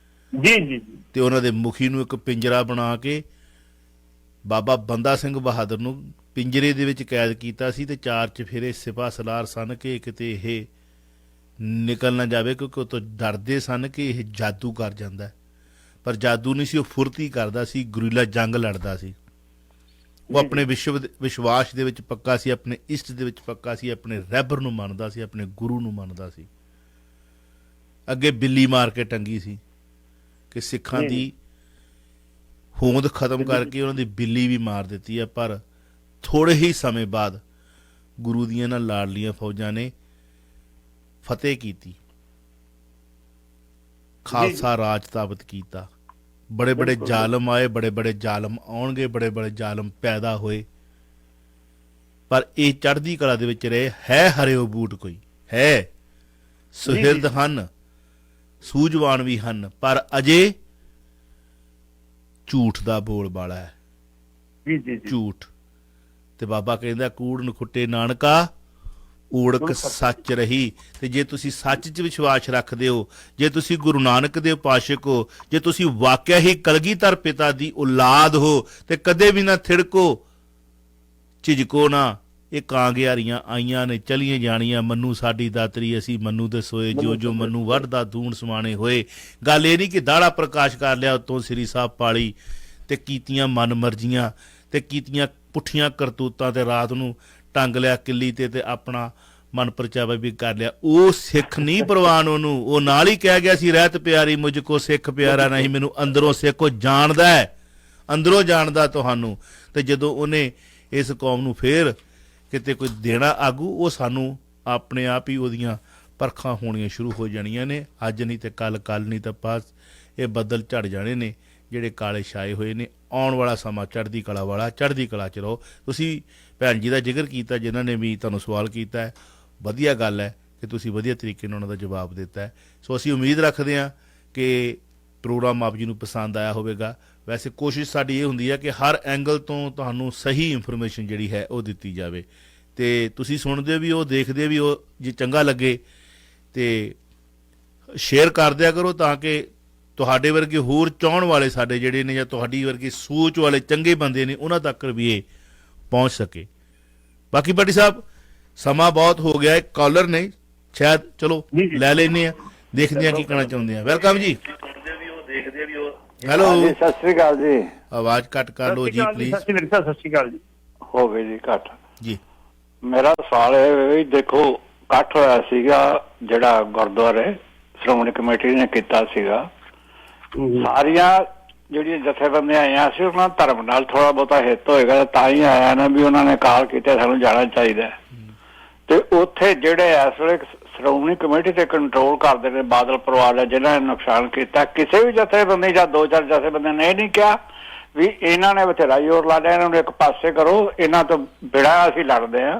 ਜੀ ਜੀ। ਤੇ ਉਹਨਾਂ ਦੇ ਮੁਖੀ ਨੂੰ ਇੱਕ ਪਿੰਜਰਾ ਬਣਾ ਕੇ ਬਾਬਾ ਬੰਦਾ ਸਿੰਘ ਬਹਾਦਰ ਨੂੰ ਪਿੰਜਰੇ ਦੇ ਵਿੱਚ ਕੈਦ ਕੀਤਾ ਸੀ ਤੇ 4 ਚਫੇਰੇ ਸਿਪਾਹ ਸਲਾਰ ਸਨ ਕਿ ਕਿਤੇ ਇਹ ਨਿਕਲ ਨਾ ਜਾਵੇ, ਕਿਉਂਕਿ ਉਹ ਤੋਂ ਡਰਦੇ ਸਨ ਕਿ ਇਹ ਜਾਦੂ ਕਰ ਜਾਂਦਾ। ਪਰ ਜਾਦੂ ਨਹੀਂ ਸੀ, ਉਹ ਫੁਰਤੀ ਕਰਦਾ ਸੀ, ਗੁਰੀਲਾ ਜੰਗ ਲੜਦਾ ਸੀ। ਉਹ ਆਪਣੇ ਵਿਸ਼ਵਾਸ ਦੇ ਵਿੱਚ ਪੱਕਾ ਸੀ, ਆਪਣੇ ਇਸ਼ਟ ਦੇ ਵਿੱਚ ਪੱਕਾ ਸੀ, ਆਪਣੇ ਰਹਿਬਰ ਨੂੰ ਮੰਨਦਾ ਸੀ, ਆਪਣੇ ਗੁਰੂ ਨੂੰ ਮੰਨਦਾ ਸੀ। ਅੱਗੇ ਬਿੱਲੀ ਮਾਰ ਕੇ ਟੰਗੀ ਸੀ ਕਿ ਸਿੱਖਾਂ ਦੀ ਹੋਂਦ ਖਤਮ ਕਰਕੇ ਉਹਨਾਂ ਦੀ ਬਿੱਲੀ ਵੀ ਮਾਰ ਦਿੱਤੀ ਹੈ। ਪਰ ਥੋੜ੍ਹੇ ਹੀ ਸਮੇਂ ਬਾਅਦ ਗੁਰੂ ਦੀਆਂ ਨਾਲ ਲਾਡਲੀਆਂ ਫੌਜਾਂ ਨੇ ਫਤਿਹ ਕੀਤੀ, ਖਾਲਸਾ ਰਾਜ ਸਥਾਪਿਤ ਕੀਤਾ। ਬੜੇ ਬੜੇ ਜ਼ਾਲਮ ਆਏ, ਬੜੇ ਬੜੇ ਜ਼ਾਲਮ ਆਉਣਗੇ, ਬੜੇ ਬੜੇ ਜ਼ਾਲਮ ਪੈਦਾ ਹੋਏ, ਪਰ ਇਹ ਚੜ੍ਹਦੀ ਕਲਾ ਦੇ ਵਿੱਚ ਰਹੇ। ਹੈ ਹਰਿਓ ਬੂਟ ਕੋਈ ਹੈ, ਸੁਹਿਰਦ ਹਨ, ਸੂਝਵਾਨ ਵੀ ਹਨ, ਪਰ ਅਜੇ ਝੂਠ ਦਾ ਬੋਲ ਬਾਲਾ ਹੈ। ਝੂਠ ਤੇ ਬਾਬਾ ਕਹਿੰਦਾ ਕੂੜ ਨਖੁੱਟੇ ਨਾਨਕਾ ਊੜਕ ਸੱਚ ਰਹੀ। ਤੇ ਜੇ ਤੁਸੀਂ ਸੱਚ 'ਚ ਵਿਸ਼ਵਾਸ ਰੱਖਦੇ ਹੋ, ਜੇ ਤੁਸੀਂ ਗੁਰੂ ਨਾਨਕ ਦੇ ਉਪਾਸ਼ਕ ਹੋ, ਜੇ ਤੁਸੀਂ ਵਾਕਿਆ ਹੀ ਕਲਗੀਧਰ ਪਿਤਾ ਦੀ ਔਲਾਦ ਹੋ, ਤੇ ਕਦੇ ਵੀ ਨਾ ਥਿੜਕੋ, ਝਿਜਕੋ ਨਾ। ਇਹ ਕਾਂਗਿਆਰੀਆਂ ਆਈਆਂ ਨੇ ਚਲੀਆਂ ਜਾਣੀਆਂ, ਮੰਨੂ ਸਾਡੀ ਦਾਤਰੀ ਅਸੀਂ ਮੰਨੂ ਦੇ ਸੋਏ, ਜੋ ਜੋ ਮੰਨੂ ਵੱਢਦਾ ਦੂਣ ਸਮਾਣੇ ਹੋਏ। ਗੱਲ ਇਹ ਨਹੀਂ ਕਿ ਦਾੜਾ ਪ੍ਰਕਾਸ਼ ਕਰ ਲਿਆ ਉੱਤੋਂ ਸ੍ਰੀ ਸਾਹਿਬ ਪਾਲੀ ਤੇ ਕੀਤੀਆਂ ਮਨ ਮਰਜ਼ੀਆਂ ਤੇ ਕੀਤੀਆਂ ਪੁੱਠੀਆਂ ਕਰਤੂਤਾਂ ਤੇ ਰਾਤ ਨੂੰ ਟੰਗ ਲਿਆ ਕਿੱਲੀ ਤੇ ਆਪਣਾ ਮਨ ਪਰਚਾਵਾ ਵੀ ਕਰ ਲਿਆ। ਉਹ ਸਿੱਖ ਨਹੀਂ ਪ੍ਰਵਾਨ ਉਹਨੂੰ, ਉਹ ਨਾਲ ਹੀ ਕਹਿ ਗਿਆ ਸੀ ਰਹਿਤ ਪਿਆਰੀ ਮੁਝ ਕੋ ਸਿੱਖ ਪਿਆਰਾ ਨਹੀਂ, ਮੈਨੂੰ ਅੰਦਰੋਂ ਸਿੱਖ ਉਹ ਜਾਣਦਾ ਹੈ, ਅੰਦਰੋਂ ਜਾਣਦਾ ਤੁਹਾਨੂੰ। ਤੇ ਜਦੋਂ ਉਹਨੇ ਇਸ ਕੌਮ ਨੂੰ ਫੇਰ ਕਿਤੇ ਕੋਈ ਦੇਣਾ ਆਗੂ, ਉਹ ਸਾਨੂੰ ਆਪਣੇ ਆਪ ਹੀ ਉਹਦੀਆਂ ਪਰਖਾਂ ਹੋਣੀਆਂ ਸ਼ੁਰੂ ਹੋ ਜਾਣੀਆਂ ਨੇ। ਅੱਜ ਨਹੀਂ ਤੇ ਕੱਲ, ਕੱਲ ਨਹੀਂ ਤਾਂ ਪਾਸ ਇਹ ਬੱਦਲ ਝੜ ਜਾਣੇ ਨੇ ਜਿਹੜੇ ਕਾਲੇ ਛਾਏ ਹੋਏ ਨੇ। ਆਉਣ ਵਾਲਾ ਸਮਾਂ ਚੜ੍ਹਦੀ ਕਲਾ ਵਾਲਾ, ਚੜ੍ਹਦੀ ਕਲਾ 'ਚ ਰਹੋ। ਤੁਸੀਂ ਭੈਣ ਜੀ ਦਾ ਜ਼ਿਕਰ ਕੀਤਾ, ਜਿਨ੍ਹਾਂ ਨੇ ਵੀ ਤੁਹਾਨੂੰ ਸਵਾਲ ਕੀਤਾ ਹੈ, ਵਧੀਆ ਗੱਲ ਹੈ ਕਿ ਤੁਸੀਂ ਵਧੀਆ ਤਰੀਕੇ ਨਾਲ ਉਹਨਾਂ ਦਾ ਜਵਾਬ ਦਿੱਤਾ ਹੈ। ਸੋ ਅਸੀਂ ਉਮੀਦ ਰੱਖਦੇ ਹਾਂ ਕਿ ਪ੍ਰੋਗਰਾਮ ਆਪ ਜੀ ਨੂੰ ਪਸੰਦ ਆਇਆ ਹੋਵੇਗਾ। ਵੈਸੇ ਕੋਸ਼ਿਸ਼ ਸਾਡੀ ਇਹ ਹੁੰਦੀ ਹੈ ਕਿ ਹਰ ਐਂਗਲ ਤੋਂ ਤੁਹਾਨੂੰ ਸਹੀ ਇਨਫੋਰਮੇਸ਼ਨ ਜਿਹੜੀ ਹੈ ਉਹ ਦਿੱਤੀ ਜਾਵੇ, ਤੇ ਤੁਸੀਂ ਸੁਣਦੇ ਵੀ ਹੋ, ਦੇਖਦੇ ਵੀ ਹੋ। ਜੇ ਚੰਗਾ ਲੱਗੇ ਤੇ ਸ਼ੇਅਰ ਕਰ ਦਿਆ ਕਰੋ, ਤਾਂ ਕਿ ਤੁਹਾਡੇ ਵਰਗੇ ਹੋਰ ਚਾਹਣ ਵਾਲੇ ਸਾਡੇ ਜਿਹੜੇ ਨੇ, ਜਾਂ ਤੁਹਾਡੀ ਵਰਗੀ ਸੋਚ ਵਾਲੇ ਚੰਗੇ ਬੰਦੇ ਨੇ, ਉਹਨਾਂ ਤੱਕ ਵੀ ਇਹ ਪਹੁੰਚ ਸਕੇ। ਬਾਕੀ ਭੱਟੀ ਸਾਹਿਬ ਸਮਾਂ ਬਹੁਤ ਹੋ ਗਿਆ, ਇੱਕ ਕਾਲਰ ਨੇ ਸ਼ਾਇਦ, ਚਲੋ ਲੈ ਲੈਨੇ ਆ, ਦੇਖਦੇ ਆ ਕੀ ਕਹਿਣਾ ਚਾਹੁੰਦੇ ਆ। ਵੈਲਕਮ ਜੀ। ਹੈਲੋ, ਸਤਿ ਸ੍ਰੀ ਅਕਾਲ ਜੀ। ਆਵਾਜ਼ ਘੱਟ ਕਰ ਲਓ ਜੀ ਪਲੀਜ਼। ਸਤਿ ਸ਼੍ਰੀ ਅਕਾਲ ਜੀ। ਹੋ ਗਈ ਜੀ ਘੱਟ ਜੀ। ਮੇਰਾ ਸਵਾਲ ਇਹ ਵੀ ਦੇਖੋ, ਇਕੱਠ ਹੋਇਆ ਸੀਗਾ ਜਿਹੜਾ ਗੁਰਦੁਆਰੇ ਸ਼੍ਰੋਮਣੀ ਕਮੇਟੀ ਨੇ ਕੀਤਾ ਸੀਗਾ, ਸਾਰੀਆਂ ਜਿਹੜੀਆਂ ਜਥੇਬੰਦੀਆਂ ਆਈਆਂ ਸੀ ਉਹਨਾਂ ਧਰਮ ਨਾਲ ਥੋੜਾ ਬਹੁਤਾ ਹਿੱਤ ਹੋਏਗਾ ਤਾਂ ਹੀ ਆਇਆ ਨਾ ਵੀ ਉਹਨਾਂ ਨੇ ਕਾਲ ਕੀਤੇ ਸਾਨੂੰ ਜਾਣਾ ਚਾਹੀਦਾ। ਤੇ ਉੱਥੇ ਜਿਹੜੇ ਇਸ ਵੇਲੇ ਸ਼੍ਰੋਮਣੀ ਕਮੇਟੀ ਤੇ ਕੰਟਰੋਲ ਕਰਦੇ ਨੇ ਬਾਦਲ ਪਰਿਵਾਰ ਦਾ, ਜਿਨ੍ਹਾਂ ਨੇ ਨੁਕਸਾਨ ਕੀਤਾ, ਕਿਸੇ ਵੀ ਜਥੇਬੰਦੀ ਜਾਂ ਦੋ ਚਾਰ ਜਥੇਬੰਦੀਆਂ ਨੇ ਇਹ ਨਹੀਂ ਕਿਹਾ ਵੀ ਇਹਨਾਂ ਨੇ ਬਥੇਰਾ ਜ਼ੋਰ ਲਾ ਲਿਆ, ਇਹਨਾਂ ਨੂੰ ਇੱਕ ਪਾਸੇ ਕਰੋ, ਇਹਨਾਂ ਤੋਂ ਬਿਨਾਂ ਅਸੀਂ ਲੜਦੇ ਹਾਂ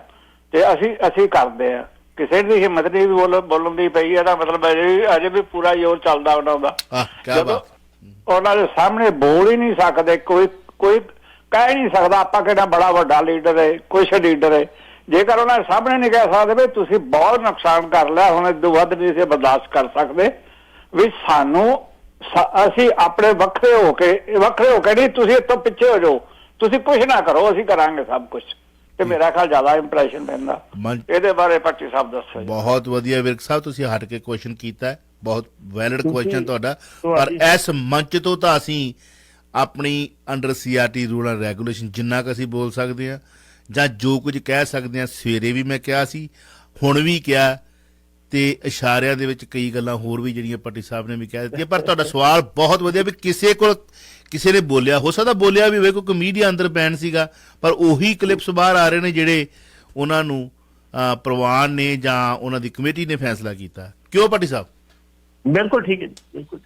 ਤੇ ਅਸੀਂ ਕਰਦੇ ਹਾਂ। ਕਿਸੇ ਦੀ ਹਿੰਮਤ ਨਹੀਂ ਵੀ ਬੋਲਣ ਦੀ ਪਈ। ਇਹਦਾ ਮਤਲਬ ਅਜੇ ਵੀ ਪੂਰਾ ਜ਼ੋਰ ਚੱਲਦਾ ਉਹਨਾਂ ਦਾ। ਉਹਨਾਂ ਦੇ ਸਾਹਮਣੇ ਬੋਲ ਹੀ ਨਹੀਂ ਸਕਦੇ, ਕੋਈ ਕਹਿ ਨਹੀਂ ਸਕਦਾ ਆਪਾਂ ਕਿਹੜਾ ਬੜਾ ਵੱਡਾ ਲੀਡਰ ਹੈ, ਕੁਛ ਲੀਡਰ ਹੈ। ਜੇਕਰ ਉਹਨਾਂ ਦੇ ਸਾਹਮਣੇ ਨਹੀਂ ਕਹਿ ਸਕਦੇ ਵੀ ਤੁਸੀਂ ਬਹੁਤ ਨੁਕਸਾਨ ਕਰ ਲਿਆ, ਹੁਣ ਇਦੋਂ ਵੱਧ ਨਹੀਂ ਅਸੀਂ ਬਰਦਾਸ਼ਤ ਕਰ ਸਕਦੇ, ਵੀ ਸਾਨੂੰ ਅਸੀਂ ਆਪਣੇ ਵੱਖਰੇ ਹੋ ਕੇ ਨਹੀਂ, ਤੁਸੀਂ ਇੱਥੋਂ ਪਿੱਛੇ ਹੋ ਜਾਓ, ਤੁਸੀਂ ਕੁਛ ਨਾ ਕਰੋ, ਅਸੀਂ ਕਰਾਂਗੇ ਸਭ ਕੁਛ। ਤੇ ਮੇਰਾ ਖਿਆਲ ਜ਼ਿਆਦਾ ਇੰਪ੍ਰੈਸ਼ਨ ਪੈਂਦਾ। ਇਹਦੇ ਬਾਰੇ ਭੱਟੀ ਸਾਹਿਬ ਦੱਸੋ। ਬਹੁਤ ਵਧੀਆ ਵਿਰਕ ਸਾਹਿਬ, ਤੁਸੀਂ ਹਟ ਕੇ ਕੁਐਸਚਨ ਕੀਤਾ ਹੈ, ਬਹੁਤ ਵੈਲਿਡ ਕੁਐਸਚਨ ਤੁਹਾਡਾ। ਪਰ ਇਸ ਮੰਚ ਤੋਂ ਤਾਂ ਅਸੀਂ ਆਪਣੀ under CRT rule and regulation ਜਿੰਨਾ ਕੁ ਅਸੀਂ ਬੋਲ ਸਕਦੇ ਹਾਂ, ਜਾਂ ਜੋ ਕੁਝ ਕਹਿ ਸਕਦੇ ਹਾਂ, ਸਵੇਰੇ ਵੀ ਮੈਂ ਕਿਹਾ ਸੀ, ਹੁਣ ਵੀ ਕਿਹਾ, ਤੇ ਇਸ਼ਾਰਿਆਂ ਦੇ ਵਿੱਚ ਕਈ ਗੱਲਾਂ ਹੋਰ ਵੀ ਜਿਹੜੀਆਂ ਭੱਟੀ ਸਾਹਿਬ ਨੇ ਵੀ ਕਹਿ ਦਿੱਤੀਆਂ। ਪਰ ਤੁਹਾਡਾ ਸਵਾਲ ਬਹੁਤ ਵਧੀਆ ਵੀ ਕਿਸੇ ਨੇ ਬੋਲਿਆ, ਹੋ ਸਕਦਾ ਬੋਲਿਆ ਵੀ ਹੋਵੇ, ਕੋਈ ਮੀਡੀਆ ਅੰਦਰ ਬੈਨ ਸੀਗਾ, ਪਰ ਉਹੀ ਕਲਿੱਪਸ ਬਾਹਰ ਆ ਰਹੇ ਨੇ ਜਿਹੜੇ ਉਹਨਾਂ ਨੂੰ ਪ੍ਰਵਾਨ ਨੇ ਜਾਂ ਉਹਨਾਂ ਦੀ ਕਮੇਟੀ ਨੇ ਫੈਸਲਾ ਕੀਤਾ। ਕਿਉਂ ਭੱਟੀ ਸਾਹਿਬ? ਬਿਲਕੁਲ ਠੀਕ ਹੈ ਜੀ, ਬਿਲਕੁਲ।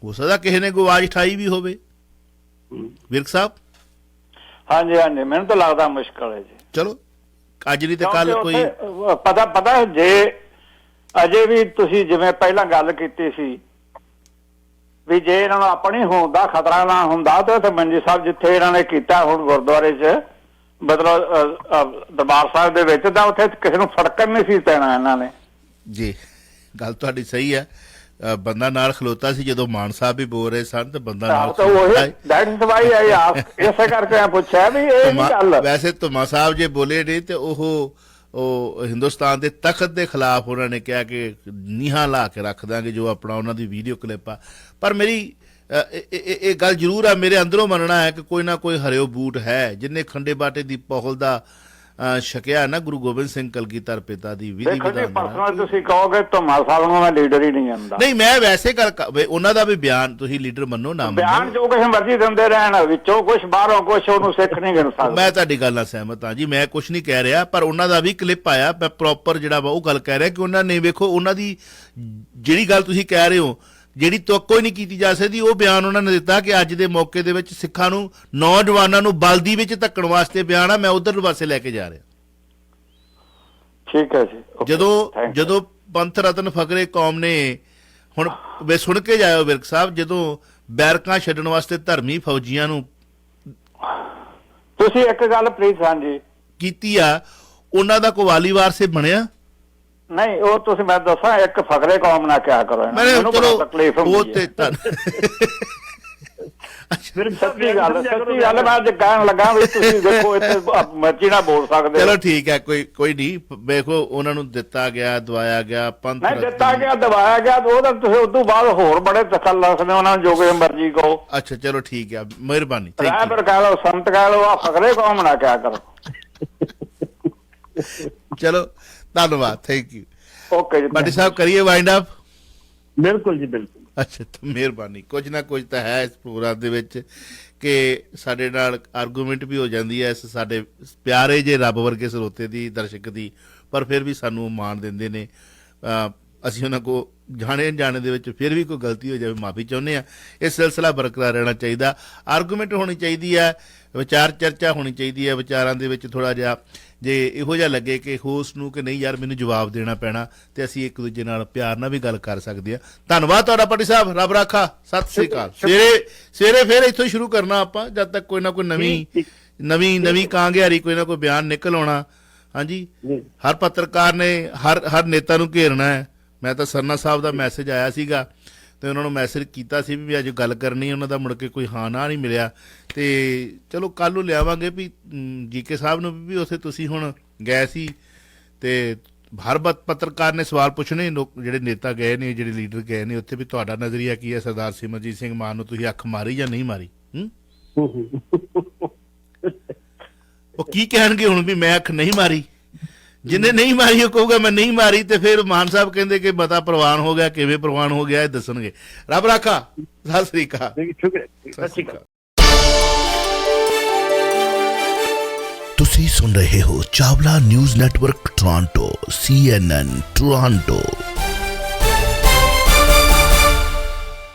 ਹੋ ਸਕਦਾ ਕਿਸੇ ਨੇ ਕੋਈ ਆਵਾਜ਼ ਉਠਾਈ ਵੀ ਹੋਵੇ। ਵਿਰਕ ਸਾਹਿਬ? ਹਾਂਜੀ ਹਾਂਜੀ, ਮੈਨੂੰ ਤਾਂ ਲੱਗਦਾ ਮੁਸ਼ਕਲ ਹੈ ਜੀ। ਚਲੋ ਅੱਜ ਨਹੀਂ ਤੇ ਕੱਲ ਕੋਈ ਪਤਾ ਜੇ ਅਜੇ ਵੀ ਤੁਸੀਂ ਜਿਵੇਂ ਪਹਿਲਾਂ ਗੱਲ ਕੀਤੀ ਸੀ ਵੀ ਜੇ ਇਹਨਾਂ ਨੂੰ ਆਪਣੀ ਹੋਂਦ ਦਾ ਖਤਰਾ ਨਾ ਹੁੰਦਾ ਤਾਂ ਉੱਥੇ ਮੰਜੀ ਸਾਹਿਬ ਜਿੱਥੇ ਇਹਨਾਂ ਨੇ ਕੀਤਾ ਹੁਣ ਗੁਰਦੁਆਰੇ 'ਚ ਮਤਲਬ ਦਰਬਾਰ ਸਾਹਿਬ ਦੇ ਵਿੱਚ, ਤਾਂ ਉੱਥੇ ਕਿਸੇ ਨੂੰ ਫੜਕਣ ਨਹੀਂ ਸੀ ਪੈਣਾ ਇਹਨਾਂ ਨੇ। ਜੀ, ਗੱਲ ਤੁਹਾਡੀ ਸਹੀ ਹੈ। ਬੰਦਾ ਨਾਲ ਖਲੋਤਾ ਸੀ ਜਦੋਂ ਮਾਨ ਸਾਹਿਬ ਵੀ ਬੋਲ ਰਹੇ ਸਨ, ਤੇ ਬੰਦਾ ਨਾਲ ਇਸੇ ਕਰਕੇ ਪੁੱਛਿਆ ਵੀ ਇਹ ਨਹੀਂ ਗੱਲ। ਵੈਸੇ ਧੁਮਾ ਸਾਹਿਬ ਜੇ ਬੋਲੇ ਨੇ ਤੇ ਉਹ ਹਿੰਦੁਸਤਾਨ ਦੇ ਤਖਤ ਦੇ ਖਿਲਾਫ ਉਹਨਾਂ ਨੇ ਕਿਹਾ ਕਿ ਨੀਹਾਂ ਲਾ ਕੇ ਰੱਖ ਦਾਂਗੇ, ਜੋ ਆਪਣਾ ਉਹਨਾਂ ਦੀ ਵੀਡੀਓ ਕਲਿੱਪ ਆ। ਪਰ ਮੇਰੀ ਇਹ ਗੱਲ ਜ਼ਰੂਰ ਆ, ਮੇਰੇ ਅੰਦਰੋਂ ਮੰਨਣਾ ਹੈ ਕਿ ਕੋਈ ਨਾ ਕੋਈ ਹਰਿਓ ਬੂਟ ਹੈ ਜਿਹਨੇ ਖੰਡੇ ਬਾਟੇ ਦੀ ਪਹੁਲ ਦਾ ਛਕਿਆ ਨਾ ਗੁਰੂ ਗੋਬਿੰਦ ਸਿੰਘ ਕਲਗੀਧਰ ਪਿਤਾ ਦੀ ਵਿਧੀ ਵਿਧਾਨ। ਤੁਸੀਂ ਕਹੋਗੇ ਧੁਮਾ ਸਾਹਿਬ ਨੂੰ ਮੈਂ ਲੀਡਰ ਹੀ ਨਹੀਂ ਜਾਂਦਾ। ਨਹੀਂ, ਮੈਂ ਵੈਸੇ ਗੱਲ ਉਹਨਾਂ ਦਾ ਵੀ ਬਿਆਨ, ਤੁਸੀਂ ਲੀਡਰ ਮੰਨੋ ਨਾ ਬਿਆਨ ਜੋ ਕਿਸੇ ਮਰਜ਼ੀ ਦਿੰਦੇ ਰਹਿਣ, ਵਿੱਚੋਂ ਕੁਛ ਬਾਹਰੋਂ ਕੁਛ, ਉਹਨੂੰ ਸਿੱਖ ਨਹੀਂ ਗਿਣ ਸਕਦਾ। ਮੈਂ ਤੁਹਾਡੀ ਗੱਲ ਨਾਲ ਸਹਿਮਤ ਹਾਂ ਜੀ, ਮੈਂ ਕੁਛ ਨਹੀਂ ਕਹਿ ਰਿਹਾ, ਪਰ ਉਹਨਾਂ ਦਾ ਵੀ ਕਲਿੱਪ ਆਇਆ, ਮੈਂ ਪ੍ਰੋਪਰ ਜਿਹੜਾ ਵਾ ਉਹ ਗੱਲ ਕਹਿ ਰਿਹਾ ਕਿ ਉਹਨਾਂ ਨੇ ਵੇਖੋ, ਉਹਨਾਂ ਦੀ ਜਿਹੜੀ ਗੱਲ ਤੁਸੀਂ ਕਹਿ ਰਹੇ ਹੋ, ਜਿਹੜੀ ਤੋਕੋ ਹੀ ਨਹੀਂ ਕੀਤੀ ਜਾ ਸਕਦੀ, ਉਹ ਬਿਆਨ ਉਹਨਾਂ ਨੇ ਦਿੱਤਾ ਕਿ ਅੱਜ ਦੇ ਮੌਕੇ ਦੇ ਵਿੱਚ ਸਿੱਖਾਂ ਨੂੰ, ਨੌਜਵਾਨਾਂ ਨੂੰ ਬਲਦੀ ਵਿੱਚ ਧੱਕਣ ਵਾਸਤੇ ਬਿਆਨ ਆ, ਮੈਂ ਉਧਰ ਪਾਸੇ ਲੈ ਕੇ ਜਾ ਰਿਹਾ। ਠੀਕ ਹੈ ਜੀ। ਜਦੋਂ ਪੰਥ ਰਤਨ ਫਕਰੇ ਕੌਮ ਨੇ, ਹੁਣ ਵੇ ਸੁਣ ਕੇ ਜਾਇਓ ਵਿਰਕ ਸਾਹਿਬ, ਜਦੋਂ ਬੈਰਕਾਂ ਛੱਡਣ ਵਾਸਤੇ ਧਰਮੀ ਫੌਜੀਆਂ ਨੂੰ, ਤੁਸੀਂ ਇੱਕ ਗੱਲ ਪਲੀਜ਼, ਹਾਂਜੀ, ਕੀਤੀ ਆ ਉਹਨਾਂ ਦਾ ਕੋਈ ਵਾਲੀ ਵਾਰਸ ਬਣਿਆ? ਨਹੀਂ, ਉਹ ਤੁਸੀਂ ਮੈਂ ਦੱਸਾਂ, ਇੱਕ ਫਕਰੇ ਕੌਮ ਨਾ ਕਿਹਾ ਕਰੋ, ਮੈਨੂੰ ਚਲੋ ਤਕਲੀਫ ਉਹ ਹੁੰਦੀ ਤੇ ਹੈ। ਸੱਚੀ ਗੱਲ ਮੈਂ ਅੱਜ ਕਹਿਣ ਲੱਗਾ ਵੀ ਤੁਸੀਂ ਦੇਖੋ ਇੱਥੇ ਮਰਜ਼ੀ ਨਾਲ ਬੋਲ ਸਕਦੇ ਚਲੋ ਠੀਕ ਹੈ, ਕੋਈ ਨਹੀਂ, ਵੇਖੋ ਉਹਨਾਂ ਨੂੰ ਦਿੱਤਾ ਗਿਆ, ਦਵਾਇਆ ਗਿਆ, ਪੰਥ ਨਹੀਂ ਦਿੱਤਾ ਗਿਆ, ਦਵਾਇਆ ਗਿਆ, ਉਹਦਾ ਤੁਸੀਂ ਉਦੋਂ ਬਾਅਦ ਹੋਰ ਬੜੇ ਤਕੱਲਫ ਨੇ, ਉਹਨਾਂ ਨੂੰ ਜੋ ਕੋਈ ਮਰਜ਼ੀ ਕਹੋ। ਅੱਛਾ ਚਲੋ ਠੀਕ ਹੈ, ਮਿਹਰਬਾਨੀ। ਰਾਇਪੁਰ ਕਹਿ ਲਓ, ਸੰਤ ਕਹਿ ਲਓ, ਆ ਫਕਰੇ ਕੌਮ ਨਾ ਕਿਹਾ ਕਰੋ। ਚਲੋ ਧੰਨਵਾਦ, ਥੈਂਕ ਯੂ। ਓਕੇ ਜੀ ਬਾਡੀ ਸਾਹਿਬ, ਕਰੀਏ ਵਾਈਂਡ ਅਪ? ਬਿਲਕੁਲ ਜੀ ਬਿਲਕੁਲ। ਅੱਛਾ ਤਾਂ ਮਿਹਰਬਾਨੀ। ਕੁਝ ਨਾ ਕੁਝ ਤਾਂ ਹੈ ਇਸ ਪ੍ਰੋਗਰਾਮ ਦੇ ਵਿੱਚ ਕਿ ਸਾਡੇ ਨਾਲ ਆਰਗੂਮੈਂਟ ਵੀ ਹੋ ਜਾਂਦੀ ਹੈ ਇਸ ਸਾਡੇ ਪਿਆਰੇ ਜੇ ਰੱਬ ਵਰਗੇ ਸਰੋਤੇ ਦੀ, ਦਰਸ਼ਕ ਦੀ, ਪਰ ਫਿਰ ਵੀ ਸਾਨੂੰ ਮਾਣ ਦਿੰਦੇ ਨੇ। ਅਸੀਂ ਉਹਨਾਂ ਕੋ ਜਾਣੇ ਅਣਜਾਣੇ ਦੇ ਵਿੱਚ ਫਿਰ ਵੀ ਕੋਈ ਗਲਤੀ ਹੋ ਜਾਵੇ ਮਾਫੀ ਚਾਹੁੰਦੇ ਹਾਂ। ਇਹ ਸਿਲਸਿਲਾ ਬਰਕਰਾਰ ਰਹਿਣਾ ਚਾਹੀਦਾ, ਆਰਗੂਮੈਂਟ ਹੋਣੀ ਚਾਹੀਦੀ ਹੈ, ਵਿਚਾਰ ਚਰਚਾ ਹੋਣੀ ਚਾਹੀਦੀ ਹੈ। ਵਿਚਾਰਾਂ ਦੇ ਵਿੱਚ ਥੋੜ੍ਹਾ ਜਿਹਾ ਜੇ ਇਹੋ ਜਿਹਾ ਲੱਗੇ ਕਿ ਹੋਸਟ ਨੂੰ ਕਿ ਨਹੀਂ ਯਾਰ ਮੈਨੂੰ ਜਵਾਬ ਦੇਣਾ ਪੈਣਾ, ਤੇ ਅਸੀਂ ਇੱਕ ਦੂਜੇ ਨਾਲ ਪਿਆਰ ਨਾਲ ਵੀ ਗੱਲ ਕਰ ਸਕਦੇ ਹਾਂ। ਧੰਨਵਾਦ ਤੁਹਾਡਾ ਪੱਟੀ ਸਾਹਿਬ, ਰੱਬ ਰਾਖਾ, ਸਤਿ ਸ੍ਰੀ ਅਕਾਲ। ਸਵੇਰੇ ਫਿਰ ਇੱਥੋਂ ਸ਼ੁਰੂ ਕਰਨਾ ਆਪਾਂ, ਜਦ ਤੱਕ ਕੋਈ ਨਾ ਕੋਈ ਨਵੀਂ ਕਾਂਗਿਆਰੀ, ਕੋਈ ਨਾ ਕੋਈ ਬਿਆਨ ਨਿਕਲ ਆਉਣਾ। ਹਾਂਜੀ, ਹਰ ਪੱਤਰਕਾਰ ਨੇ ਹਰ ਨੇਤਾ ਨੂੰ ਘੇਰਨਾ ਹੈ। ਮੈਂ ਤਾਂ ਸਰਨਾ ਸਾਹਿਬ ਦਾ ਮੈਸੇਜ ਆਇਆ ਸੀਗਾ ਤੇ ਉਹਨਾਂ ਨੂੰ ਮੈਸੇਜ ਕੀਤਾ ਸੀ ਵੀ ਅੱਜ ਗੱਲ ਕਰਨੀ, ਉਹਨਾਂ ਦਾ ਮੁੜ ਕੇ ਕੋਈ ਹਾਂ ਨਾ ਨਹੀਂ ਮਿਲਿਆ। ਤੇ ਚਲੋ ਕੱਲ ਨੂੰ ਲਿਆਵਾਂਗੇ ਵੀ ਜੀਕੇ ਸਾਹਿਬ ਨੂੰ ਵੀ ਉੱਥੇ ਤੁਸੀਂ ਹੁਣ ਗਏ ਸੀ ਤੇ ਹਰ ਪੱਤਰਕਾਰ ਨੇ ਸਵਾਲ ਪੁੱਛਣੇ, ਜਿਹੜੇ ਨੇਤਾ ਗਏ ਨੇ, ਜਿਹੜੇ ਲੀਡਰ ਗਏ ਨੇ ਉੱਥੇ, ਵੀ ਤੁਹਾਡਾ ਨਜ਼ਰੀਆ ਕੀ ਹੈ ਸਰਦਾਰ ਸਿਮਰਜੀਤ ਸਿੰਘ ਮਾਨ ਨੂੰ, ਤੁਸੀਂ ਅੱਖ ਮਾਰੀ ਜਾਂ ਨਹੀਂ ਮਾਰੀ? ਉਹ ਕੀ ਕਹਿਣਗੇ ਹੁਣ ਵੀ ਮੈਂ ਅੱਖ ਨਹੀਂ ਮਾਰੀ? ਜਿਹਨੇ ਨਹੀਂ ਮਾਰੀ ਉਹ ਕਹੂਗਾ ਮੈਂ ਨਹੀਂ ਮਾਰੀ, ਤੇ ਫਿਰ ਮਾਨ ਸਾਹਿਬ ਕਹਿੰਦੇ ਕਿ ਮਤਾ ਪ੍ਰਵਾਨ ਹੋ ਗਿਆ, ਕਿਵੇਂ ਪ੍ਰਵਾਨ ਹੋ ਗਿਆ ਇਹ ਦੱਸਣਗੇ। ਰੱਬ ਰਾਖਾ, ਸਤਿ ਸ੍ਰੀ ਅਕਾਲ। ਸਤਿ ਸ਼੍ਰੀ ਅਕਾਲ। ਤੁਸੀਂ ਸੁਣ ਰਹੇ ਹੋ Chawla news network Toronto, CNN Toronto.